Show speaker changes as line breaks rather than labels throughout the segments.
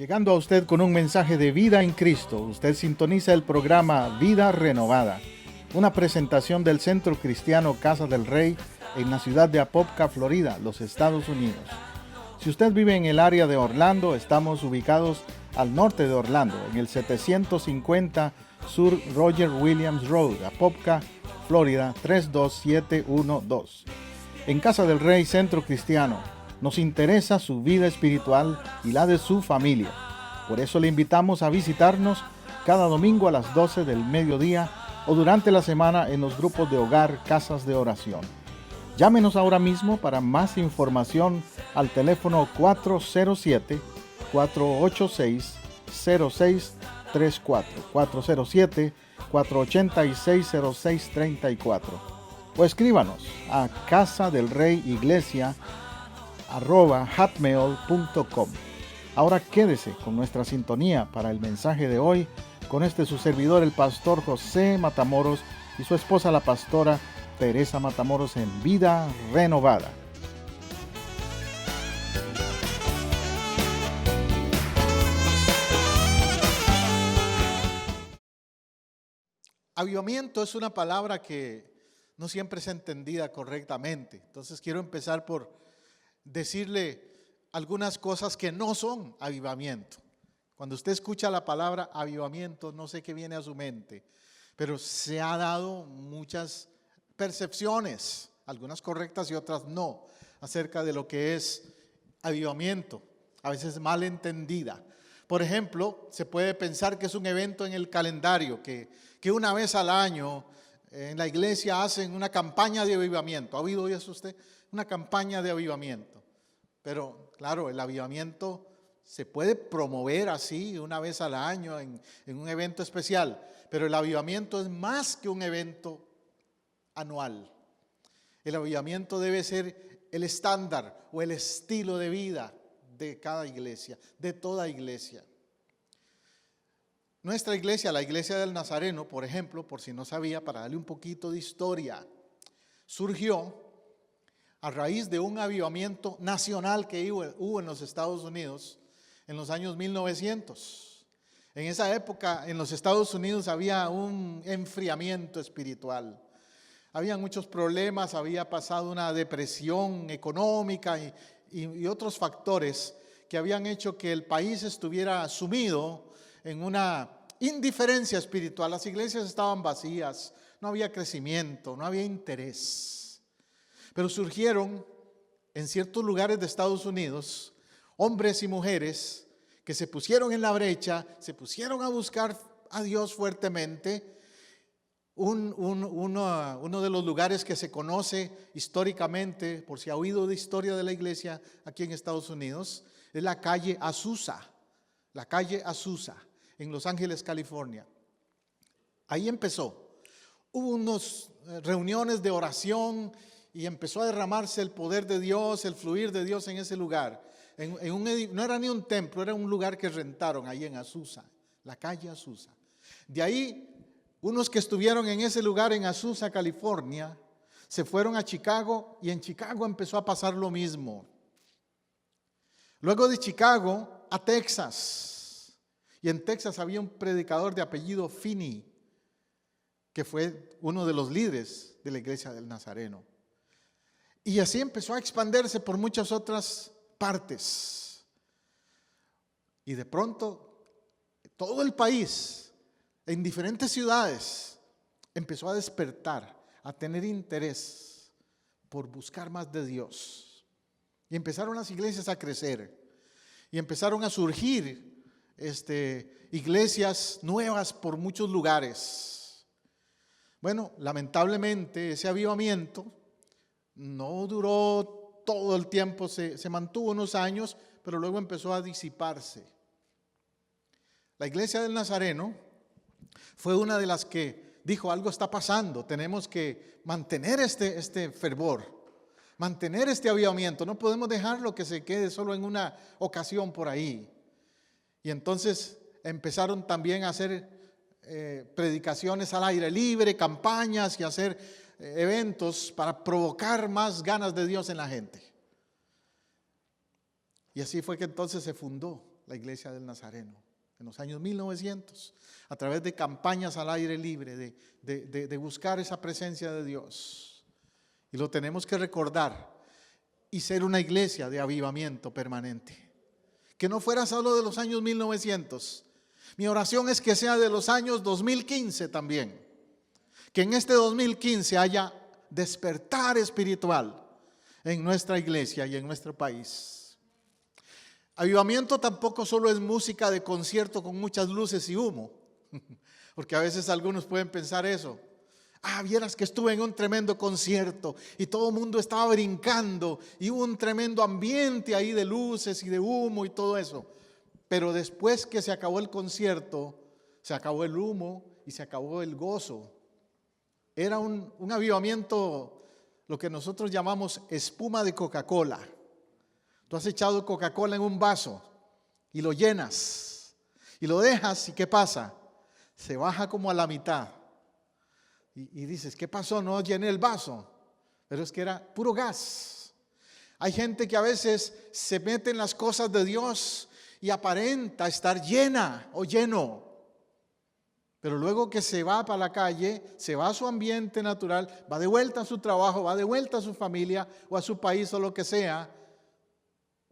Llegando a usted con un mensaje de vida en Cristo, usted sintoniza el programa Vida Renovada, una presentación del Centro Cristiano Casa del Rey en la ciudad de Apopka, Florida, los Estados Unidos. Si usted vive en el área de Orlando, estamos ubicados al norte de Orlando, en el 750 Sur Roger Williams Road, Apopka, Florida 32712. En Casa del Rey Centro Cristiano, nos interesa su vida espiritual y la de su familia. Por eso le invitamos a visitarnos cada domingo a las 12 del mediodía o durante la semana en los grupos de hogar Casas de Oración. Llámenos ahora mismo para más información al teléfono 407-486-0634, 407-486-0634. O escríbanos a casadelreyiglesia@hotmail.com. Ahora quédese con nuestra sintonía para el mensaje de hoy, con su servidor, el pastor José Matamoros, y su esposa, la pastora Teresa Matamoros, en Vida Renovada. Avivamiento es una palabra que no siempre es entendida correctamente. Entonces quiero empezar por decirle algunas cosas que no son avivamiento. Cuando usted escucha la palabra avivamiento, no sé qué viene a su mente, pero se ha dado muchas percepciones, algunas correctas y otras no, acerca de lo que es avivamiento, a veces mal entendida. Por ejemplo, se puede pensar que es un evento en el calendario, que una vez al año en la iglesia hacen una campaña de avivamiento. ¿Ha oído eso usted? Una campaña de avivamiento. Pero claro, el avivamiento se puede promover así una vez al año en un evento especial, pero el avivamiento es más que un evento anual. El avivamiento debe ser el estándar o el estilo de vida de cada iglesia, de toda iglesia. Nuestra iglesia, la iglesia del Nazareno, por ejemplo, por si no sabía, para darle un poquito de historia, surgió a raíz de un avivamiento nacional que hubo en los Estados Unidos en los años 1900. En esa época en los Estados Unidos había un enfriamiento espiritual. Había muchos problemas, había pasado una depresión económica y otros factores que habían hecho que el país estuviera sumido en una indiferencia espiritual. Las iglesias estaban vacías, no había crecimiento, no había interés. Pero surgieron en ciertos lugares de Estados Unidos hombres y mujeres que se pusieron en la brecha, se pusieron a buscar a Dios fuertemente. Uno de los lugares que se conoce históricamente, por si ha oído de historia de la iglesia aquí en Estados Unidos, es la calle Azusa, en Los Ángeles, California. Ahí empezó. Hubo unas reuniones de oración y empezó a derramarse el poder de Dios, el fluir de Dios en ese lugar. No era ni un templo, era un lugar que rentaron ahí en Azusa, la calle Azusa. De ahí, unos que estuvieron en ese lugar en Azusa, California, se fueron a Chicago y en Chicago empezó a pasar lo mismo. Luego de Chicago a Texas. Y en Texas había un predicador de apellido Finney, que fue uno de los líderes de la iglesia del Nazareno. Y así empezó a expandirse por muchas otras partes. Y de pronto, todo el país, en diferentes ciudades, empezó a despertar, a tener interés por buscar más de Dios. Y empezaron las iglesias a crecer. Y empezaron a surgir iglesias nuevas por muchos lugares. Bueno, lamentablemente ese avivamiento no duró todo el tiempo, se mantuvo unos años, pero luego empezó a disiparse. La iglesia del Nazareno fue una de las que dijo: algo está pasando, tenemos que mantener este fervor, mantener este avivamiento, no podemos dejarlo que se quede solo en una ocasión por ahí. Y entonces empezaron también a hacer predicaciones al aire libre, campañas y hacer eventos para provocar más ganas de Dios en la gente. Y así fue que entonces se fundó la iglesia del Nazareno en los años 1900, a través de campañas al aire libre, de buscar esa presencia de Dios. Y lo tenemos que recordar y ser una iglesia de avivamiento permanente. Que no fuera solo de los años 1900. Mi oración es que sea de los años 2015 también. Que en este 2015 haya despertar espiritual en nuestra iglesia y en nuestro país. Avivamiento tampoco solo es música de concierto con muchas luces y humo, porque a veces algunos pueden pensar eso. Vieras que estuve en un tremendo concierto y todo el mundo estaba brincando y hubo un tremendo ambiente ahí de luces y de humo y todo eso. Pero después que se acabó el concierto, se acabó el humo y se acabó el gozo. Era un avivamiento, lo que nosotros llamamos espuma de Coca-Cola. Tú has echado Coca-Cola en un vaso y lo llenas y lo dejas, ¿y qué pasa? Se baja como a la mitad. Y dices, ¿qué pasó? No llené el vaso. Pero es que era puro gas. Hay gente que a veces se mete en las cosas de Dios y aparenta estar llena o lleno. Pero luego que se va para la calle, se va a su ambiente natural, va de vuelta a su trabajo, va de vuelta a su familia o a su país o lo que sea,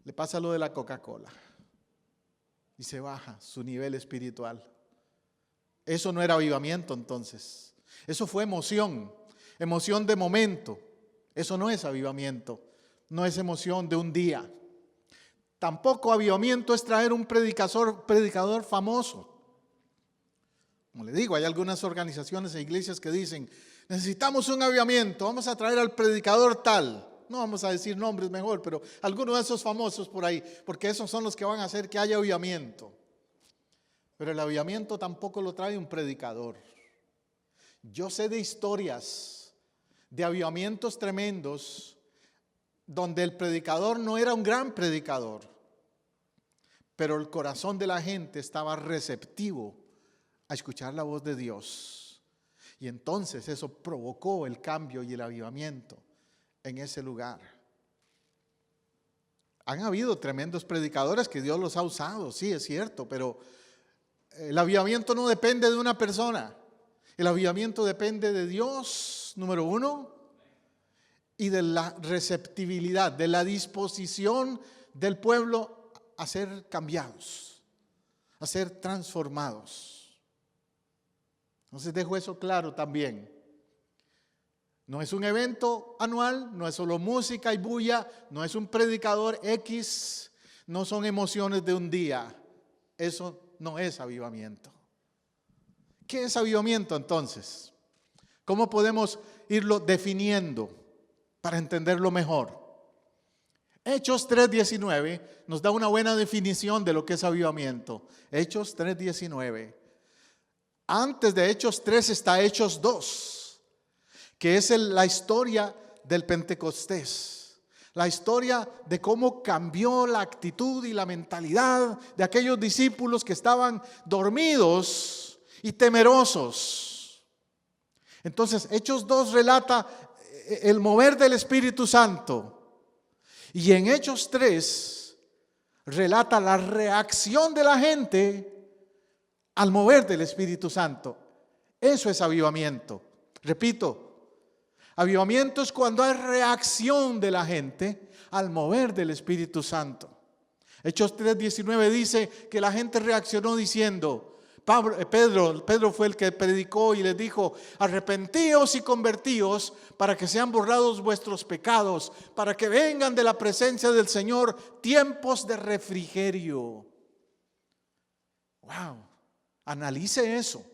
le pasa lo de la Coca-Cola y se baja su nivel espiritual. Eso no era avivamiento entonces. Eso fue emoción de momento. Eso no es avivamiento, no es emoción de un día. Tampoco avivamiento es traer un predicador famoso. Como le digo, hay algunas organizaciones e iglesias que dicen, necesitamos un avivamiento, vamos a traer al predicador tal. No vamos a decir nombres mejor, pero algunos de esos famosos por ahí, porque esos son los que van a hacer que haya avivamiento. Pero el avivamiento tampoco lo trae un predicador. Yo sé de historias de avivamientos tremendos donde el predicador no era un gran predicador, pero el corazón de la gente estaba receptivo a escuchar la voz de Dios. Y entonces eso provocó el cambio y el avivamiento en ese lugar. Han habido tremendos predicadores que Dios los ha usado, sí, es cierto, pero el avivamiento no depende de una persona. El avivamiento depende de Dios, número uno, y de la receptibilidad, de la disposición del pueblo a ser cambiados, a ser transformados. Entonces dejo eso claro también. No es un evento anual, no es solo música y bulla, no es un predicador X, no son emociones de un día. Eso no es avivamiento. ¿Qué es avivamiento entonces? ¿Cómo podemos irlo definiendo para entenderlo mejor? Hechos 3:19 nos da una buena definición de lo que es avivamiento. Hechos 3:19. Antes de Hechos 3 está Hechos 2, que es la historia del Pentecostés. La historia de cómo cambió la actitud y la mentalidad de aquellos discípulos que estaban dormidos y temerosos. Entonces, Hechos 2 relata el mover del Espíritu Santo. Y en Hechos 3 relata la reacción de la gente al mover del Espíritu Santo. Eso es avivamiento. Repito, avivamiento es cuando hay reacción de la gente al mover del Espíritu Santo. Hechos 3:19 dice que la gente reaccionó diciendo, Pedro fue el que predicó y les dijo, arrepentíos y convertíos para que sean borrados vuestros pecados, para que vengan de la presencia del Señor tiempos de refrigerio. Wow, analice eso.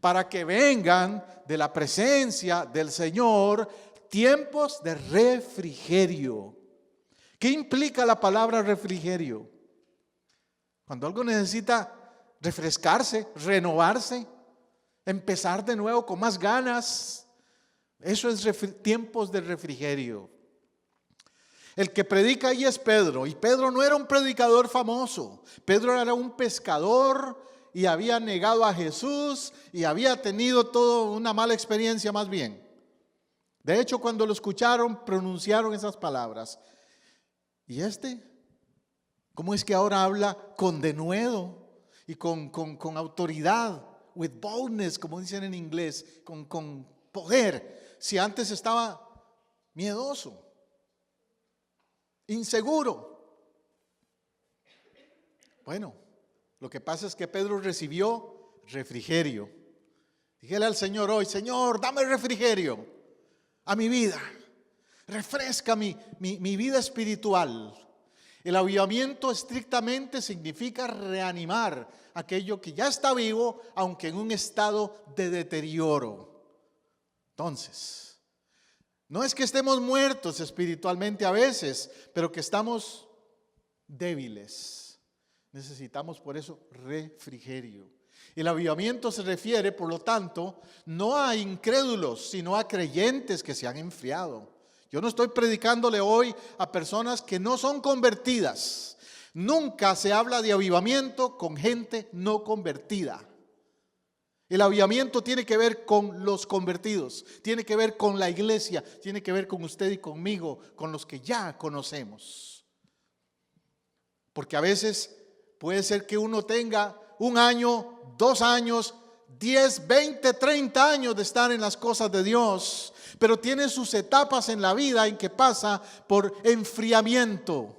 Para que vengan de la presencia del Señor tiempos de refrigerio. ¿Qué implica la palabra refrigerio? Cuando algo necesita refrescarse, renovarse, empezar de nuevo con más ganas. Eso es tiempos de refrigerio. El que predica ahí es Pedro, y Pedro no era un predicador famoso. Pedro era un pescador y había negado a Jesús y había tenido toda una mala experiencia más bien. De hecho, cuando lo escucharon, pronunciaron esas palabras. ¿Y este? ¿Cómo es que ahora habla con denuedo y con autoridad? With boldness, como dicen en inglés, con poder. Si antes estaba miedoso, inseguro. Bueno, lo que pasa es que Pedro recibió refrigerio. Dígale al Señor hoy: Señor, dame refrigerio a mi vida. Refresca mi vida espiritual. El avivamiento estrictamente significa reanimar aquello que ya está vivo, aunque en un estado de deterioro. Entonces, no es que estemos muertos espiritualmente a veces, pero que estamos débiles. Necesitamos por eso refrigerio. El avivamiento se refiere, por lo tanto, no a incrédulos, sino a creyentes que se han enfriado. Yo no estoy predicándole hoy a personas que no son convertidas. Nunca se habla de avivamiento con gente no convertida. El avivamiento tiene que ver con los convertidos, tiene que ver con la iglesia, tiene que ver con usted y conmigo, con los que ya conocemos. Porque a veces puede ser que uno tenga 1 año, 2 años, 10, 20, 30 años de estar en las cosas de Dios, pero tiene sus etapas en la vida en que pasa por enfriamiento,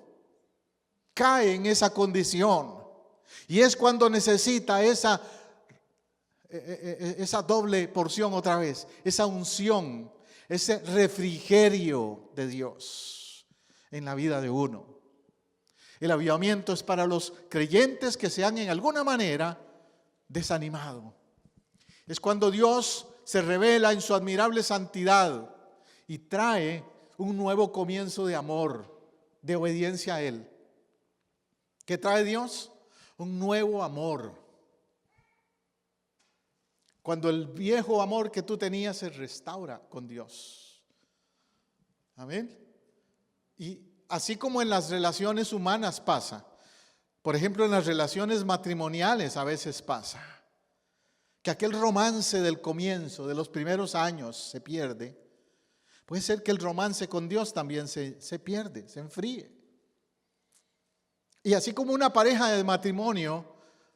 cae en esa condición, y es cuando necesita esa doble porción otra vez, esa unción, ese refrigerio de Dios en la vida de uno. El avivamiento es para los creyentes que se han en alguna manera desanimado. Es cuando Dios se revela en su admirable santidad y trae un nuevo comienzo de amor, de obediencia a Él. ¿Qué trae Dios? Un nuevo amor. Cuando el viejo amor que tú tenías se restaura con Dios. Amén. Y así como en las relaciones humanas pasa, por ejemplo en las relaciones matrimoniales a veces pasa, que aquel romance del comienzo, de los primeros años se pierde. Puede ser que el romance con Dios también se pierde, se enfríe. Y así como una pareja de matrimonio,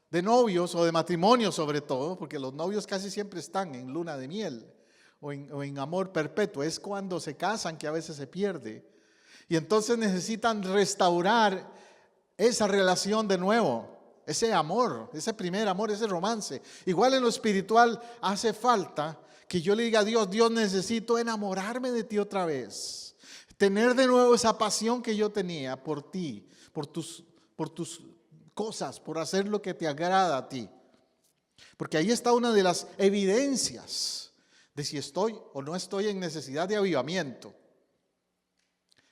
de novios o de matrimonio sobre todo, porque los novios casi siempre están en luna de miel o en amor perpetuo, es cuando se casan que a veces se pierde. Y entonces necesitan restaurar esa relación de nuevo, ese amor, ese primer amor, ese romance. Igual en lo espiritual hace falta que yo le diga a Dios: Dios, necesito enamorarme de ti otra vez, tener de nuevo esa pasión que yo tenía por ti, por tus cosas, por hacer lo que te agrada a ti. Porque ahí está una de las evidencias de si estoy o no estoy en necesidad de avivamiento.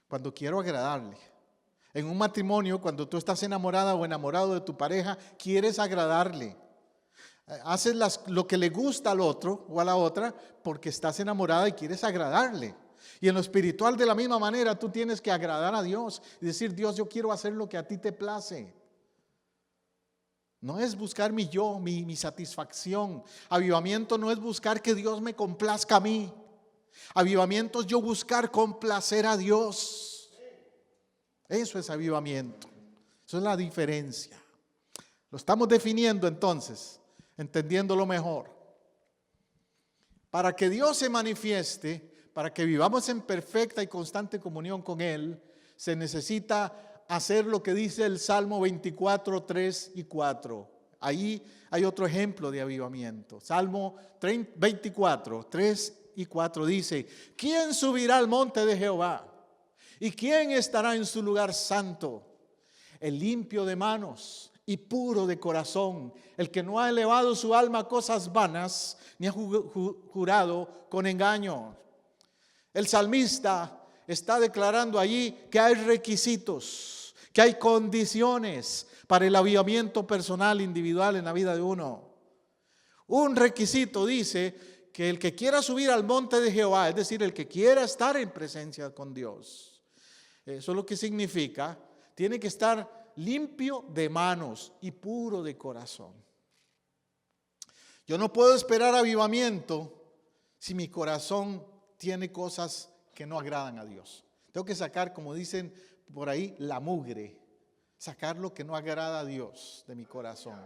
Cuando quiero agradarle. En un matrimonio, cuando tú estás enamorada o enamorado de tu pareja, quieres agradarle. Haces lo que le gusta al otro o a la otra porque estás enamorada y quieres agradarle. Y en lo espiritual de la misma manera tú tienes que agradar a Dios y decir: Dios, yo quiero hacer lo que a ti te place. No es buscar mi satisfacción. Avivamiento no es buscar que Dios me complazca a mí. Avivamiento es yo buscar complacer a Dios. Eso es avivamiento. Eso es la diferencia. Lo estamos definiendo entonces, entendiéndolo mejor. Para que Dios se manifieste, para que vivamos en perfecta y constante comunión con Él, se necesita hacer lo que dice el Salmo 24, 3 y 4. Ahí hay otro ejemplo de avivamiento. Salmo 24, 3 y 4 dice: ¿quién subirá al monte de Jehová? ¿Y quién estará en su lugar santo? El limpio de manos y puro de corazón, el que no ha elevado su alma a cosas vanas, ni ha jurado con engaño. El salmista está declarando allí que hay requisitos, que hay condiciones para el avivamiento personal, individual en la vida de uno. Un requisito dice que el que quiera subir al monte de Jehová, es decir, el que quiera estar en presencia con Dios, eso es lo que significa, tiene que estar limpio de manos y puro de corazón. Yo no puedo esperar avivamiento si mi corazón tiene cosas que no agradan a Dios. Tengo que sacar, como dicen por ahí, la mugre. sacar lo que no agrada a Dios de mi corazón.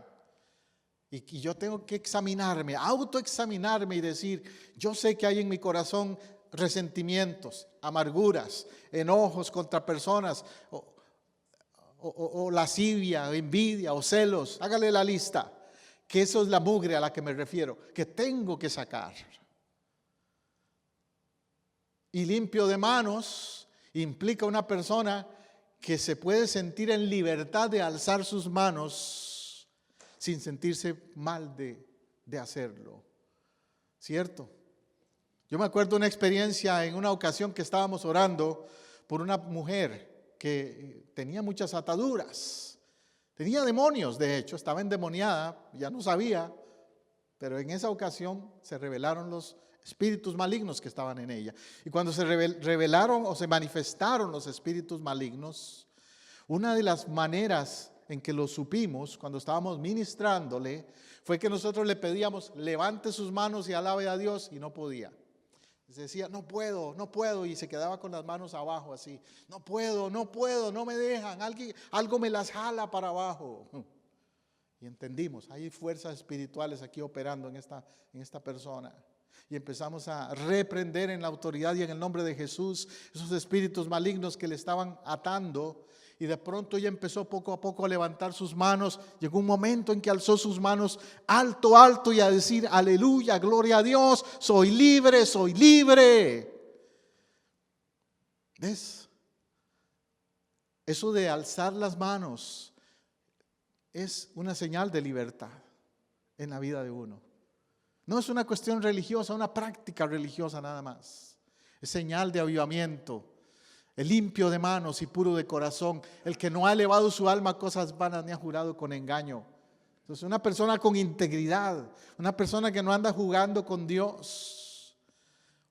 Y yo tengo que examinarme, autoexaminarme y decir, yo sé que hay en mi corazón resentimientos, amarguras, enojos contra personas, o lascivia, o envidia, o celos. Hágale la lista, que eso es la mugre a la que me refiero, que tengo que sacar. Y limpio de manos implica una persona que se puede sentir en libertad de alzar sus manos sin sentirse mal de hacerlo. ¿Cierto? Yo me acuerdo una experiencia en una ocasión que estábamos orando por una mujer que tenía muchas ataduras. Tenía demonios, de hecho, estaba endemoniada, ya no sabía, pero en esa ocasión se revelaron los espíritus malignos que estaban en ella. Y cuando se revelaron o se manifestaron los espíritus malignos, una de las maneras en que lo supimos cuando estábamos ministrándole fue que nosotros le pedíamos, levante sus manos y alabe a Dios, y no podía. Decía, no puedo, y se quedaba con las manos abajo así. No puedo, no me dejan, algo me las jala para abajo. Y entendimos, hay fuerzas espirituales aquí operando en esta persona. Y empezamos a reprender en la autoridad y en el nombre de Jesús esos espíritus malignos que le estaban atando. Y de pronto ella empezó poco a poco a levantar sus manos. Llegó un momento en que alzó sus manos alto y a decir, aleluya, gloria a Dios, soy libre, soy libre. ¿Ves? Eso de alzar las manos es una señal de libertad en la vida de uno. No es una cuestión religiosa, una práctica religiosa nada más. Es señal de avivamiento. El limpio de manos y puro de corazón, el que no ha elevado su alma a cosas vanas ni ha jurado con engaño. Entonces, una persona con integridad, una persona que no anda jugando con Dios.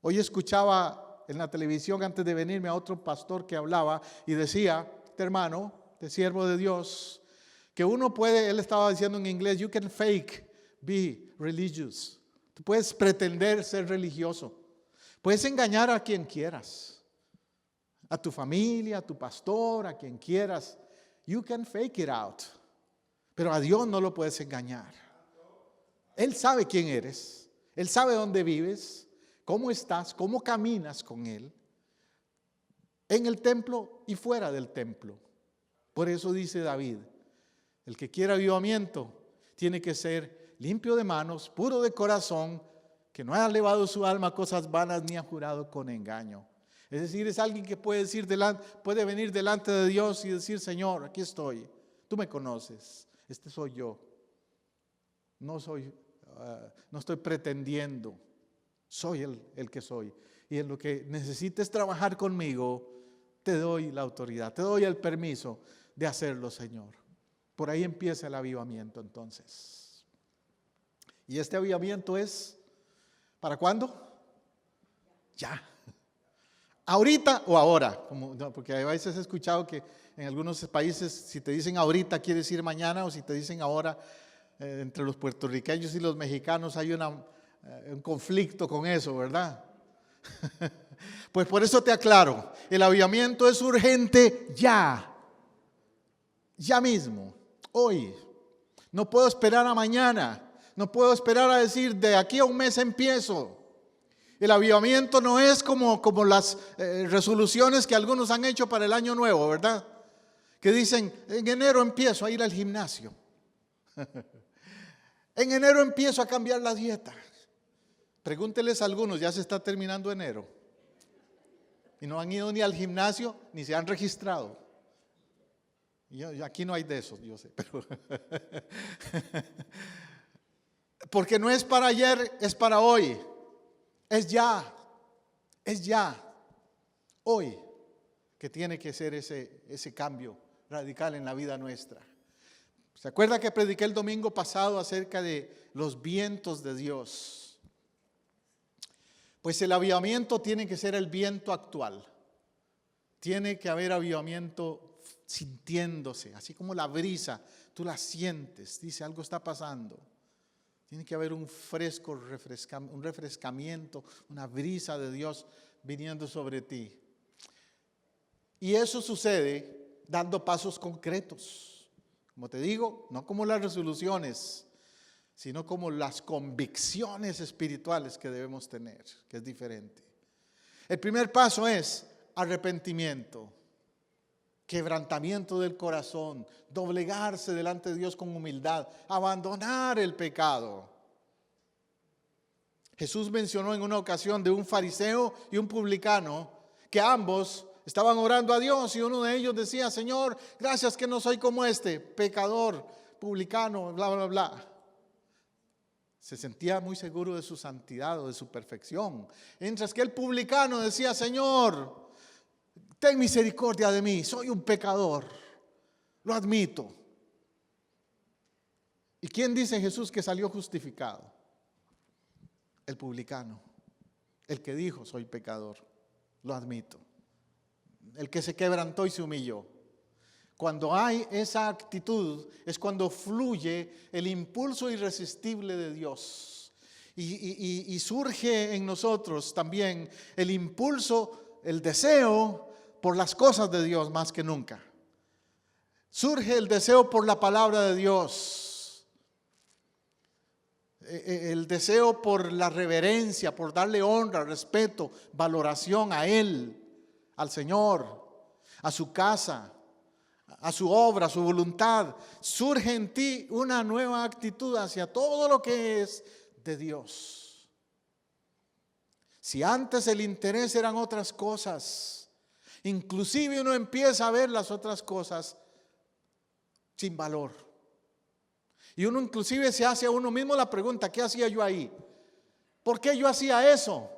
Hoy escuchaba en la televisión antes de venirme a otro pastor que hablaba y decía, este hermano, este siervo de Dios, que uno puede, él estaba diciendo en inglés, you can fake be religious. Tú puedes pretender ser religioso. Puedes engañar a quien quieras. A tu familia, a tu pastor, a quien quieras. You can fake it out. Pero a Dios no lo puedes engañar. Él sabe quién eres. Él sabe dónde vives, cómo estás, cómo caminas con Él. En el templo y fuera del templo. Por eso dice David, el que quiera avivamiento tiene que ser limpio de manos, puro de corazón, que no ha elevado su alma a cosas vanas ni ha jurado con engaño. Es decir, es alguien que puede venir delante de Dios y decir, Señor, aquí estoy, tú me conoces, este soy yo. No estoy pretendiendo, soy el que soy. Y en lo que necesites trabajar conmigo, te doy la autoridad, te doy el permiso de hacerlo, Señor. Por ahí empieza el avivamiento entonces. ¿Y este avivamiento es para cuándo? Ya. ¿Ahorita o ahora? Porque a veces he escuchado que en algunos países si te dicen ahorita quiere decir mañana, o si te dicen ahora, entre los puertorriqueños y los mexicanos hay un conflicto con eso, ¿verdad? Pues por eso te aclaro, el avivamiento es urgente ya mismo, hoy. No puedo esperar a mañana, no puedo esperar a decir de aquí a un mes empiezo. El avivamiento no es como las resoluciones que algunos han hecho para el año nuevo, ¿verdad? Que dicen, en enero empiezo a ir al gimnasio. En enero empiezo a cambiar la dieta. Pregúnteles a algunos, ya se está terminando enero. Y no han ido ni al gimnasio, ni se han registrado. Aquí no hay de eso, yo sé, pero porque no es para ayer, es para hoy. Es ya, hoy, que tiene que ser ese cambio radical en la vida nuestra. ¿Se acuerda que prediqué el domingo pasado acerca de los vientos de Dios? Pues el avivamiento tiene que ser el viento actual. Tiene que haber avivamiento sintiéndose, así como la brisa, tú la sientes, dice algo está pasando. Tiene que haber un refrescamiento, una brisa de Dios viniendo sobre ti. Y eso sucede dando pasos concretos. Como te digo, no como las resoluciones, sino como las convicciones espirituales que debemos tener, que es diferente. El primer paso es arrepentimiento, quebrantamiento del corazón, doblegarse delante de Dios con humildad, abandonar el pecado. Jesús mencionó en una ocasión de un fariseo y un publicano que ambos estaban orando a Dios y uno de ellos decía: Señor, gracias que no soy como este pecador, publicano, bla, bla, bla. Se sentía muy seguro de su santidad o de su perfección. Mientras que el publicano decía: Señor, ten misericordia de mí, soy un pecador, lo admito. ¿Y quién dice Jesús que salió justificado? El publicano, el que dijo: soy pecador, lo admito. El que se quebrantó y se humilló. Cuando hay esa actitud es cuando fluye el impulso irresistible de Dios. Y surge en nosotros también el impulso, el deseo por las cosas de Dios más que nunca. Surge el deseo por la palabra de Dios. El deseo por la reverencia, por darle honra, respeto, valoración a Él, al Señor, a su casa, a su obra, a su voluntad. Surge en ti una nueva actitud hacia todo lo que es de Dios. Si antes el interés eran otras cosas, inclusive uno empieza a ver las otras cosas sin valor. Y uno inclusive se hace a uno mismo la pregunta: ¿qué hacía yo ahí? ¿Por qué yo hacía eso?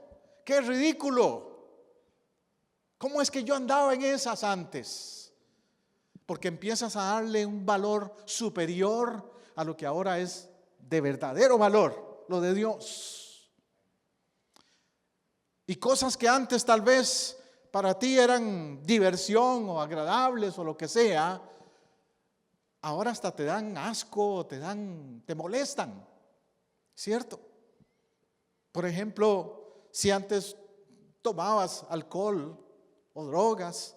¡Qué ridículo! ¿Cómo es que yo andaba en esas antes? Porque empiezas a darle un valor superior a lo que ahora es de verdadero valor, lo de Dios. Y cosas que antes tal vez para ti eran diversión o agradables o lo que sea, ahora hasta te dan asco, te molestan, ¿cierto? Por ejemplo, si antes tomabas alcohol o drogas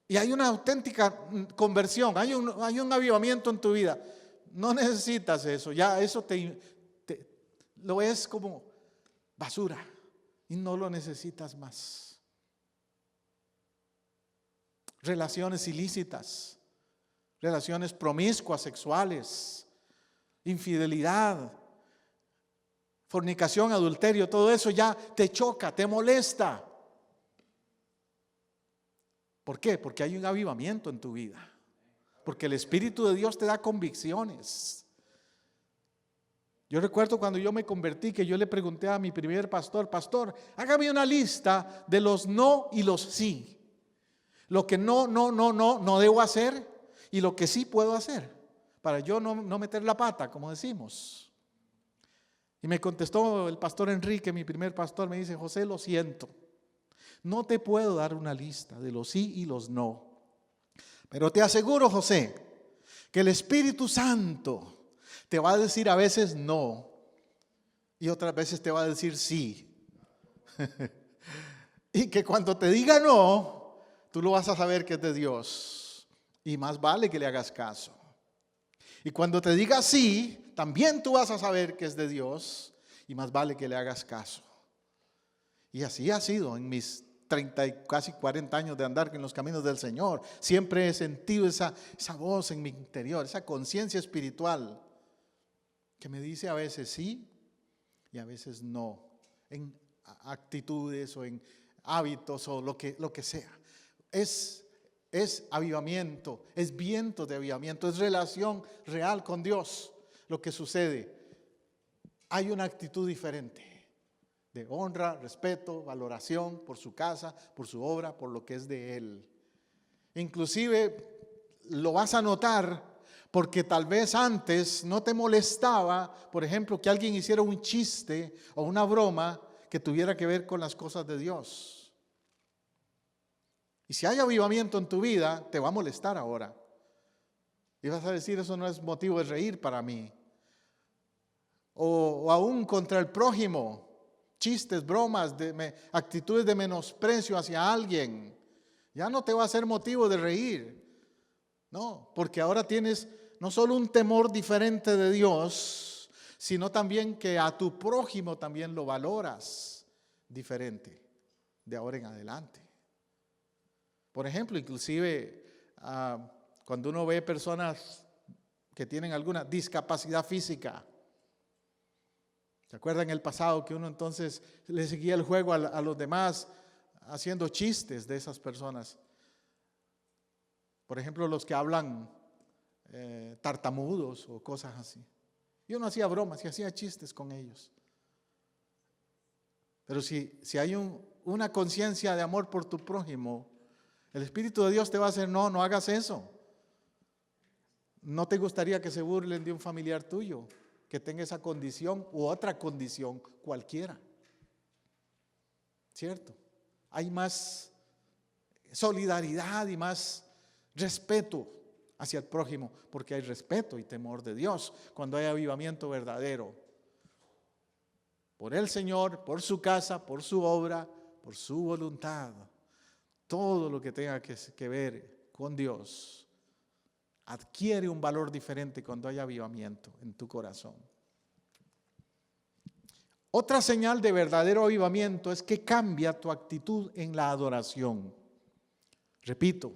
y hay una auténtica conversión, hay un avivamiento en tu vida, no necesitas eso, ya eso lo ves como basura y no lo necesitas más. Relaciones ilícitas, relaciones promiscuas sexuales, infidelidad, fornicación, adulterio, todo eso ya te choca, te molesta. ¿Por qué? Porque hay un avivamiento en tu vida. Porque el Espíritu de Dios te da convicciones. Yo recuerdo cuando yo me convertí que yo le pregunté a mi primer pastor: Pastor, hágame una lista de los no y los sí. Lo que no debo hacer y lo que sí puedo hacer, para yo no meter la pata, como decimos. Y me contestó el pastor Enrique, mi primer pastor, me dice: José, lo siento, no te puedo dar una lista de los sí y los no. Pero te aseguro, José, que el Espíritu Santo te va a decir a veces no y otras veces te va a decir sí. Y que cuando te diga no, tú lo vas a saber que es de Dios. Y más vale que le hagas caso. Y cuando te diga sí, también tú vas a saber que es de Dios. Y más vale que le hagas caso. Y así ha sido en mis 30 y casi 40 años de andar en los caminos del Señor. Siempre he sentido esa voz en mi interior, esa conciencia espiritual que me dice a veces sí y a veces no. En actitudes o en hábitos o lo que sea. Es avivamiento, es viento de avivamiento, es relación real con Dios lo que sucede. Hay una actitud diferente de honra, respeto, valoración por su casa, por su obra, por lo que es de Él. Inclusive lo vas a notar porque tal vez antes no te molestaba, por ejemplo, que alguien hiciera un chiste o una broma que tuviera que ver con las cosas de Dios. Y si hay avivamiento en tu vida, te va a molestar ahora. Y vas a decir: eso no es motivo de reír para mí. O aún contra el prójimo, chistes, bromas, actitudes de menosprecio hacia alguien. Ya no te va a ser motivo de reír. No, porque ahora tienes no solo un temor diferente de Dios, sino también que a tu prójimo también lo valoras diferente de ahora en adelante. Por ejemplo, inclusive cuando uno ve personas que tienen alguna discapacidad física, ¿se acuerdan el pasado que uno entonces le seguía el juego a los demás haciendo chistes de esas personas? Por ejemplo, los que hablan tartamudos o cosas así. Y uno hacía bromas y hacía chistes con ellos. Pero si hay una conciencia de amor por tu prójimo, el Espíritu de Dios te va a hacer, no hagas eso. ¿No te gustaría que se burlen de un familiar tuyo que tenga esa condición u otra condición cualquiera? ¿Cierto? Hay más solidaridad y más respeto hacia el prójimo, porque hay respeto y temor de Dios cuando hay avivamiento verdadero por el Señor, por su casa, por su obra, por su voluntad. Todo lo que tenga que ver con Dios adquiere un valor diferente cuando hay avivamiento en tu corazón. Otra señal de verdadero avivamiento es que cambia tu actitud en la adoración. Repito,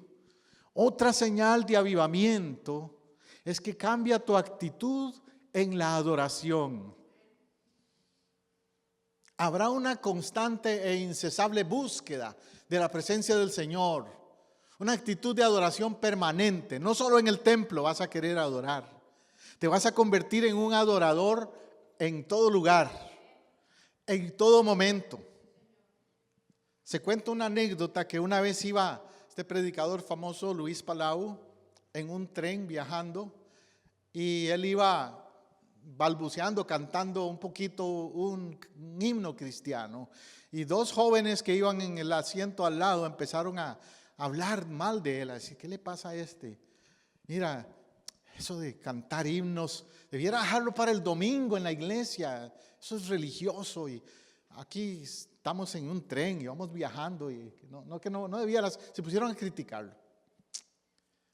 otra señal de avivamiento es que cambia tu actitud en la adoración. Habrá una constante e incesable búsqueda de la presencia del Señor, una actitud de adoración permanente. No solo en el templo vas a querer adorar, te vas a convertir en un adorador en todo lugar, en todo momento. Se cuenta una anécdota que una vez iba este predicador famoso, Luis Palau, en un tren viajando, y él iba balbuceando, cantando un poquito un himno cristiano, y dos jóvenes que iban en el asiento al lado empezaron a hablar mal de él, a decir, ¿qué le pasa a este? Mira, eso de cantar himnos, debiera dejarlo para el domingo en la iglesia, eso es religioso, y aquí estamos en un tren y vamos viajando, y no debieras, se pusieron a criticarlo.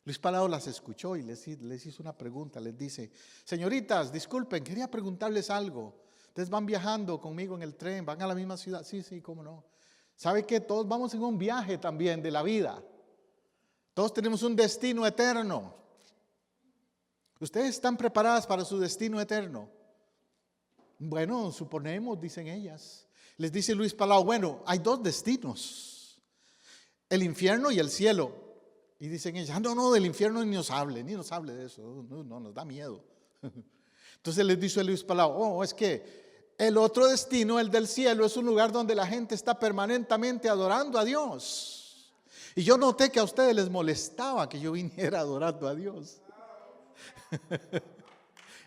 Luis Palau las escuchó y les hizo una pregunta, les dice, señoritas, disculpen, quería preguntarles algo. Ustedes van viajando conmigo en el tren, van a la misma ciudad. Sí, cómo no. ¿Sabe qué? Todos vamos en un viaje también de la vida. Todos tenemos un destino eterno. ¿Ustedes están preparadas para su destino eterno? Bueno, suponemos, dicen ellas. Les dice Luis Palau, bueno, hay dos destinos, el infierno y el cielo. Y dicen ellas, no, del infierno ni nos hable de eso, no, nos da miedo. Entonces les dice Luis Palau, es que el otro destino, el del cielo, es un lugar donde la gente está permanentemente adorando a Dios. Y yo noté que a ustedes les molestaba que yo viniera adorando a Dios.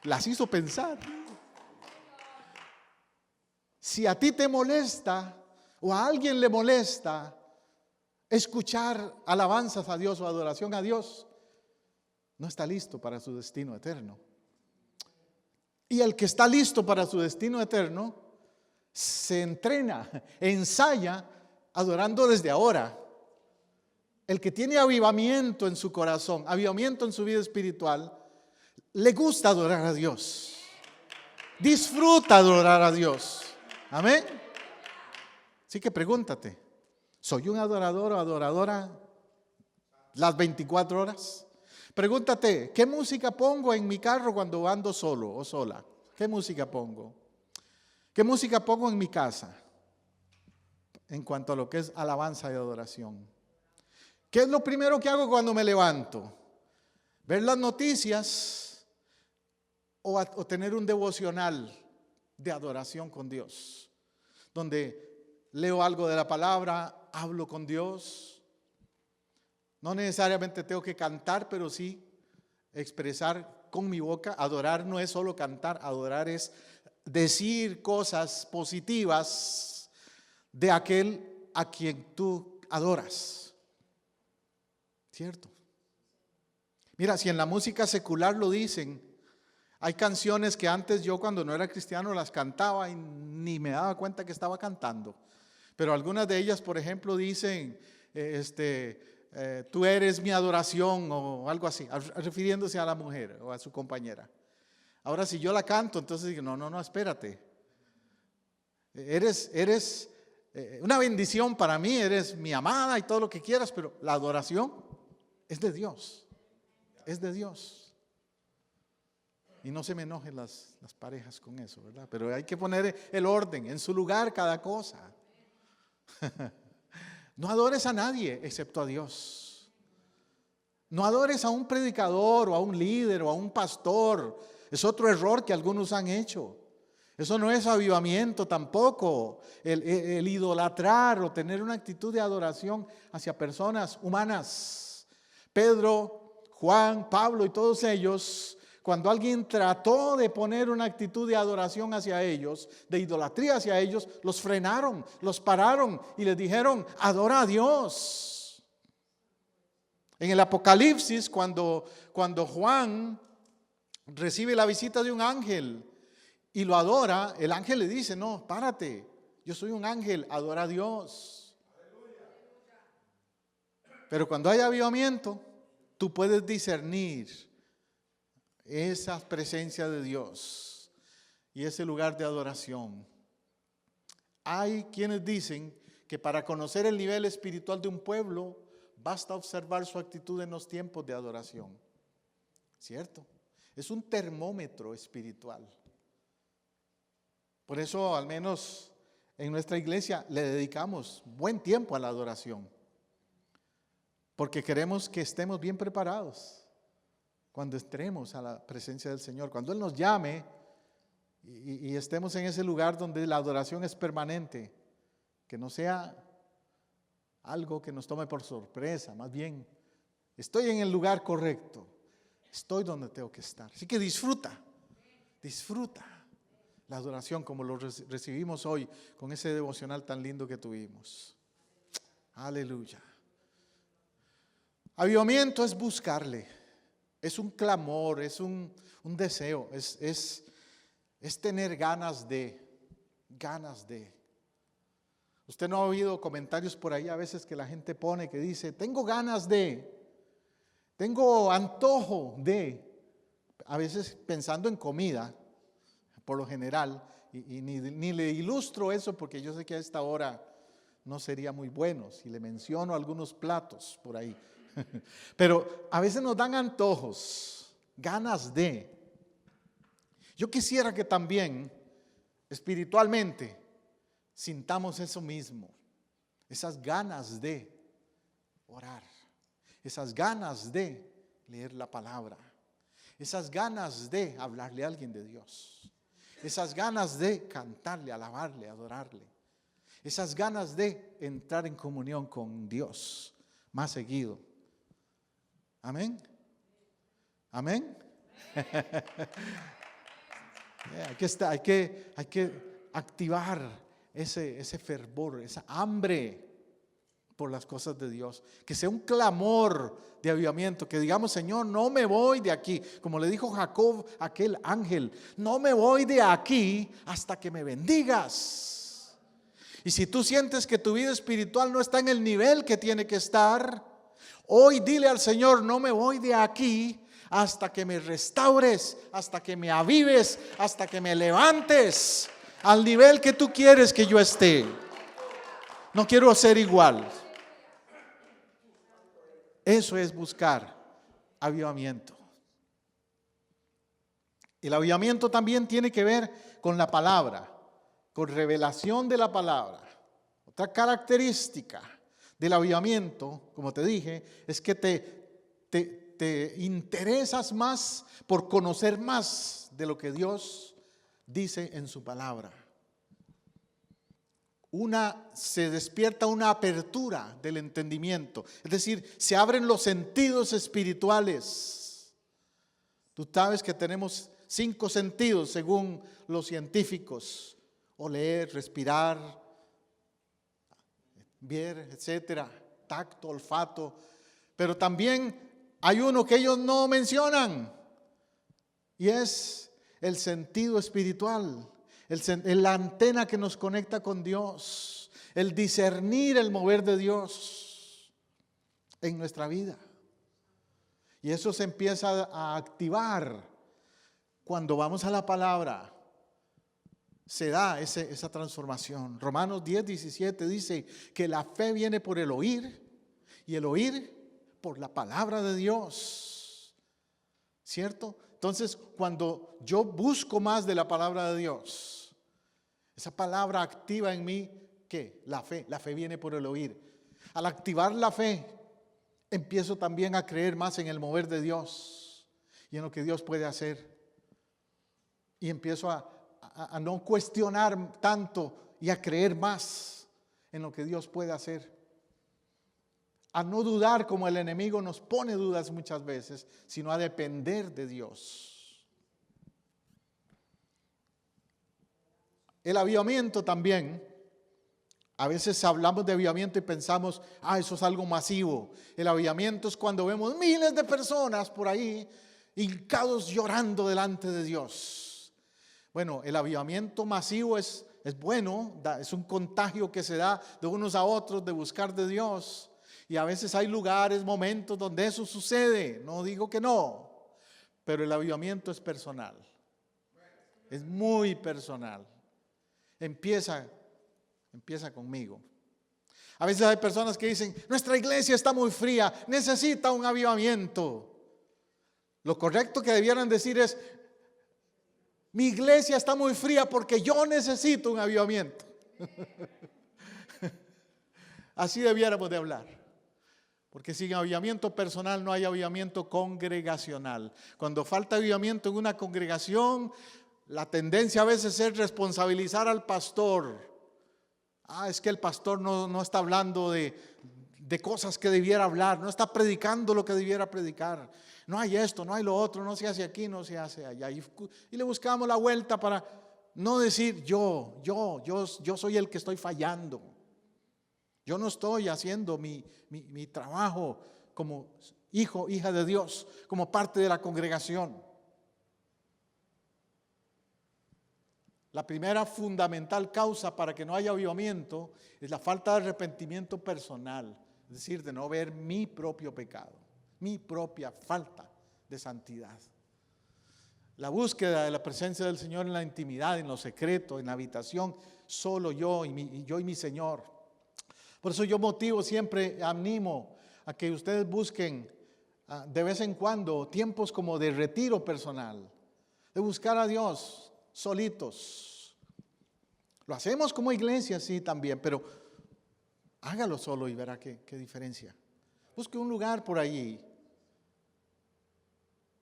Las hizo pensar. Si a ti te molesta o a alguien le molesta escuchar alabanzas a Dios o adoración a Dios, no está listo para su destino eterno. Y el que está listo para su destino eterno se entrena, ensaya adorando desde ahora. El que tiene avivamiento en su corazón, avivamiento en su vida espiritual, le gusta adorar a Dios, disfruta adorar a Dios. Amén. Así que pregúntate, ¿soy un adorador o adoradora las 24 horas? Pregúntate, ¿qué música pongo en mi carro cuando ando solo o sola? ¿Qué música pongo? ¿Qué música pongo en mi casa? En cuanto a lo que es alabanza y adoración. ¿Qué es lo primero que hago cuando me levanto? ¿Ver las noticias o tener un devocional de adoración con Dios? Donde leo algo de la palabra, hablo con Dios. No necesariamente tengo que cantar, pero sí expresar con mi boca. Adorar no es solo cantar, adorar es decir cosas positivas de aquel a quien tú adoras. ¿Cierto? Mira, si en la música secular lo dicen, hay canciones que antes yo cuando no era cristiano las cantaba y ni me daba cuenta que estaba cantando. Pero algunas de ellas, por ejemplo, dicen, tú eres mi adoración o algo así, refiriéndose a la mujer o a su compañera. Ahora si yo la canto, entonces digo, no, espérate. Eres una bendición para mí, eres mi amada y todo lo que quieras, pero la adoración es de Dios, es de Dios. Y no se me enojen las parejas con eso, ¿verdad? Pero hay que poner el orden, en su lugar cada cosa. No adores a nadie excepto a Dios. No adores a un predicador o a un líder o a un pastor. Es otro error que algunos han hecho. Eso no es avivamiento tampoco. El idolatrar o tener una actitud de adoración hacia personas humanas. Pedro, Juan, Pablo y todos ellos, cuando alguien trató de poner una actitud de adoración hacia ellos, de idolatría hacia ellos, los frenaron, los pararon y les dijeron, adora a Dios. En el Apocalipsis, cuando Juan recibe la visita de un ángel y lo adora, el ángel le dice, no, párate, yo soy un ángel, adora a Dios. Pero cuando hay avivamiento, tú puedes discernir esa presencia de Dios y ese lugar de adoración. Hay quienes dicen que para conocer el nivel espiritual de un pueblo basta observar su actitud en los tiempos de adoración. ¿Cierto? Es un termómetro espiritual. Por eso, al menos en nuestra iglesia, le dedicamos buen tiempo a la adoración, porque queremos que estemos bien preparados cuando entremos a la presencia del Señor, cuando Él nos llame y estemos en ese lugar donde la adoración es permanente, que no sea algo que nos tome por sorpresa, más bien estoy en el lugar correcto, estoy donde tengo que estar. Así que disfruta la adoración como lo recibimos hoy con ese devocional tan lindo que tuvimos. Aleluya. Avivamiento es buscarle. Es un clamor, es un deseo, es tener ganas de. Usted no ha oído comentarios por ahí a veces que la gente pone que dice, tengo ganas de, tengo antojo de, a veces pensando en comida, por lo general, y ni le ilustro eso porque yo sé que a esta hora no sería muy bueno si le menciono algunos platos por ahí. Pero a veces nos dan antojos, ganas de. Yo quisiera que también espiritualmente sintamos eso mismo, esas ganas de orar, esas ganas de leer la palabra, esas ganas de hablarle a alguien de Dios, esas ganas de cantarle, alabarle, adorarle, esas ganas de entrar en comunión con Dios más seguido. Amén. Amén. Hay que activar ese fervor, esa hambre por las cosas de Dios. Que sea un clamor de avivamiento. Que digamos, Señor, no me voy de aquí. Como le dijo Jacob a aquel ángel, no me voy de aquí hasta que me bendigas. Y si tú sientes que tu vida espiritual no está en el nivel que tiene que estar, hoy dile al Señor, no me voy de aquí hasta que me restaures, hasta que me avives, hasta que me levantes al nivel que tú quieres que yo esté. No quiero ser igual. Eso es buscar avivamiento. El avivamiento también tiene que ver con la palabra, con revelación de la palabra. Otra característica del avivamiento, como te dije, es que te interesas más por conocer más de lo que Dios dice en su palabra. Se despierta una apertura del entendimiento, es decir, se abren los sentidos espirituales. Tú sabes que tenemos 5 sentidos según los científicos: oler, respirar, ver, etcétera, tacto, olfato. Pero también hay uno que ellos no mencionan y es el sentido espiritual. La antena que nos conecta con Dios, el discernir el mover de Dios. en nuestra vida. Y eso se empieza a activar cuando vamos a la palabra. Se da esa transformación. Romanos 10:17 dice que la fe viene por el oír y el oír por la palabra de Dios. ¿Cierto? Entonces, cuando yo busco más de la palabra de Dios, esa palabra activa en mí, ¿qué? La fe viene por el oír. Al activar la fe, empiezo también a creer más en el mover de Dios y en lo que Dios puede hacer. Y empiezo a no cuestionar tanto y a creer más en lo que Dios puede hacer. A no dudar como el enemigo nos pone dudas muchas veces, sino a depender de Dios. El avivamiento también, a veces hablamos de avivamiento y pensamos, eso es algo masivo. El avivamiento es cuando vemos miles de personas por ahí hincados llorando delante de Dios. Bueno, el avivamiento masivo es bueno, es un contagio que se da de unos a otros de buscar de Dios. Y a veces hay lugares, momentos donde eso sucede, no digo que no, pero el avivamiento es personal, es muy personal. Empieza conmigo. A veces hay personas que dicen, nuestra iglesia está muy fría, necesita un avivamiento. Lo correcto que debieran decir es, mi iglesia está muy fría porque yo necesito un avivamiento. Así debiéramos de hablar. Porque sin avivamiento personal no hay avivamiento congregacional. Cuando falta avivamiento en una congregación, la tendencia a veces es responsabilizar al pastor. Es que el pastor no está hablando de cosas que debiera hablar, no está predicando lo que debiera predicar. No hay esto, no hay lo otro, no se hace aquí, no se hace allá. Y le buscamos la vuelta para no decir yo soy el que estoy fallando. Yo no estoy haciendo mi trabajo como hija de Dios, como parte de la congregación. La primera fundamental causa para que no haya avivamiento es la falta de arrepentimiento personal, es decir, de no ver mi propio pecado, mi propia falta de santidad. La búsqueda de la presencia del Señor en la intimidad, en lo secreto, en la habitación, solo yo y mi Señor. Por eso yo motivo, siempre animo a que ustedes busquen de vez en cuando tiempos como de retiro personal, de buscar a Dios solitos. Lo hacemos como iglesia, sí, también, pero hágalo solo y verá qué diferencia. Busque un lugar por allí.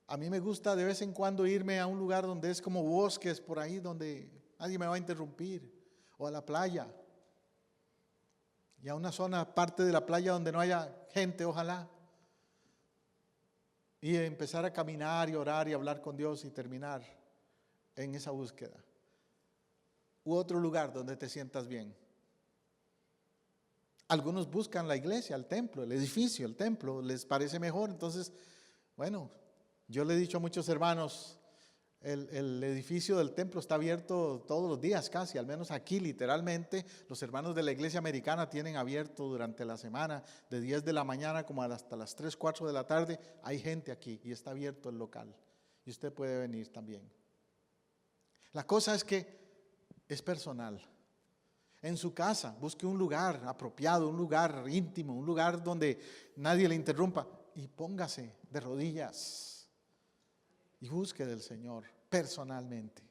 A mí me gusta de vez en cuando irme a un lugar donde es como bosques por ahí, donde nadie me va a interrumpir, o a la playa. Y a una zona, parte de la playa donde no haya gente, ojalá. Y empezar a caminar y orar y hablar con Dios y terminar en esa búsqueda. U otro lugar donde te sientas bien. Algunos buscan la iglesia, el templo, el edificio, el templo, les parece mejor. Entonces, bueno, yo le he dicho a muchos hermanos, el edificio del templo está abierto todos los días casi, al menos aquí literalmente. Los hermanos de la iglesia americana tienen abierto durante la semana, de 10 de la mañana como hasta las 3, 4 de la tarde. Hay gente aquí y está abierto el local. Y usted puede venir también. La cosa es que es personal. En su casa, busque un lugar apropiado, un lugar íntimo, un lugar donde nadie le interrumpa y póngase de rodillas y busque del Señor personalmente.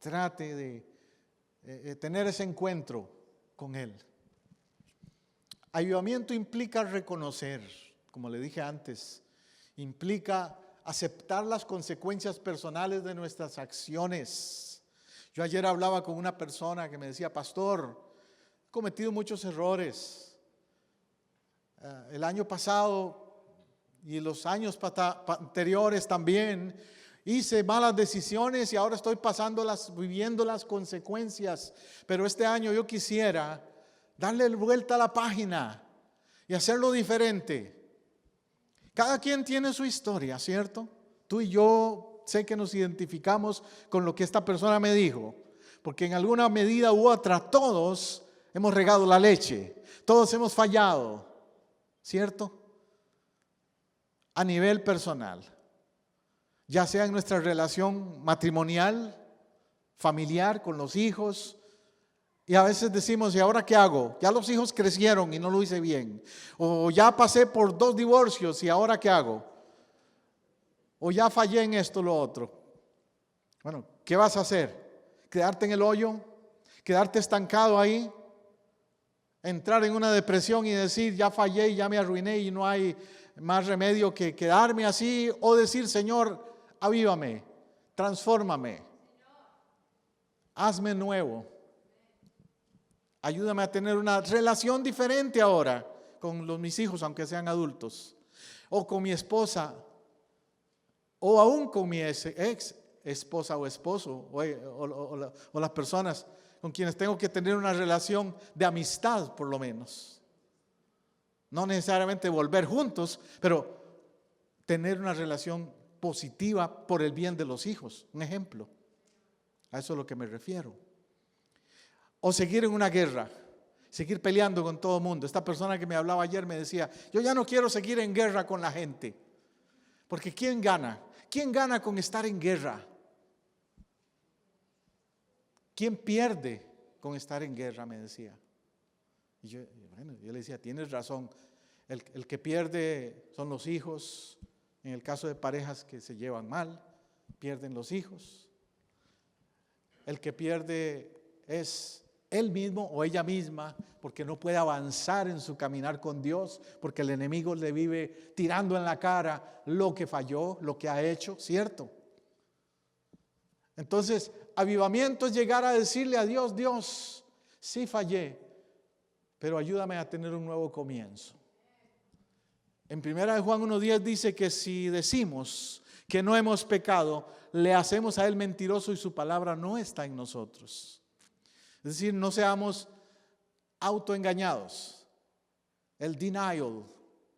Trate de tener ese encuentro con Él. Avivamiento implica reconocer, como le dije antes, implica aceptar las consecuencias personales de nuestras acciones. Yo ayer hablaba con una persona que me decía, pastor, he cometido muchos errores. El año pasado y los años anteriores también hice malas decisiones y ahora estoy viviendo las consecuencias. Pero este año yo quisiera darle vuelta a la página y hacerlo diferente. Cada quien tiene su historia, ¿cierto? Tú y yo sé que nos identificamos con lo que esta persona me dijo, porque en alguna medida u otra todos hemos regado la leche, todos hemos fallado, ¿cierto? a nivel personal, ya sea en nuestra relación matrimonial, familiar, con los hijos. Y a veces decimos, ¿y ahora qué hago? Ya los hijos crecieron y no lo hice bien. O ya pasé por 2 divorcios y ahora qué hago. O ya fallé en esto o lo otro. Bueno, ¿qué vas a hacer? ¿Quedarte en el hoyo? ¿Quedarte estancado ahí? ¿Entrar en una depresión y decir, ya fallé y ya me arruiné y no hay más remedio que quedarme así? O decir, Señor, avívame, transfórmame, hazme nuevo. Ayúdame a tener una relación diferente ahora con mis hijos, aunque sean adultos, o con mi esposa, o aún con mi ex esposa o esposo, o las personas con quienes tengo que tener una relación de amistad, por lo menos. No necesariamente volver juntos, pero tener una relación positiva por el bien de los hijos. Un ejemplo. A eso es a lo que me refiero. O seguir en una guerra, seguir peleando con todo el mundo. Esta persona que me hablaba ayer me decía, yo ya no quiero seguir en guerra con la gente. Porque ¿quién gana? ¿Quién gana con estar en guerra? ¿Quién pierde con estar en guerra? Me decía. Y yo le decía, tienes razón. El que pierde son los hijos. En el caso de parejas que se llevan mal, pierden los hijos. El que pierde es él mismo o ella misma, porque no puede avanzar en su caminar con Dios, porque el enemigo le vive tirando en la cara lo que falló, lo que ha hecho, ¿cierto? Entonces, avivamiento es llegar a decirle a Dios, Dios, sí fallé, pero ayúdame a tener un nuevo comienzo. En 1 Juan 1:10 dice que si decimos que no hemos pecado, le hacemos a él mentiroso y su palabra no está en nosotros. Es decir, no seamos autoengañados. El denial,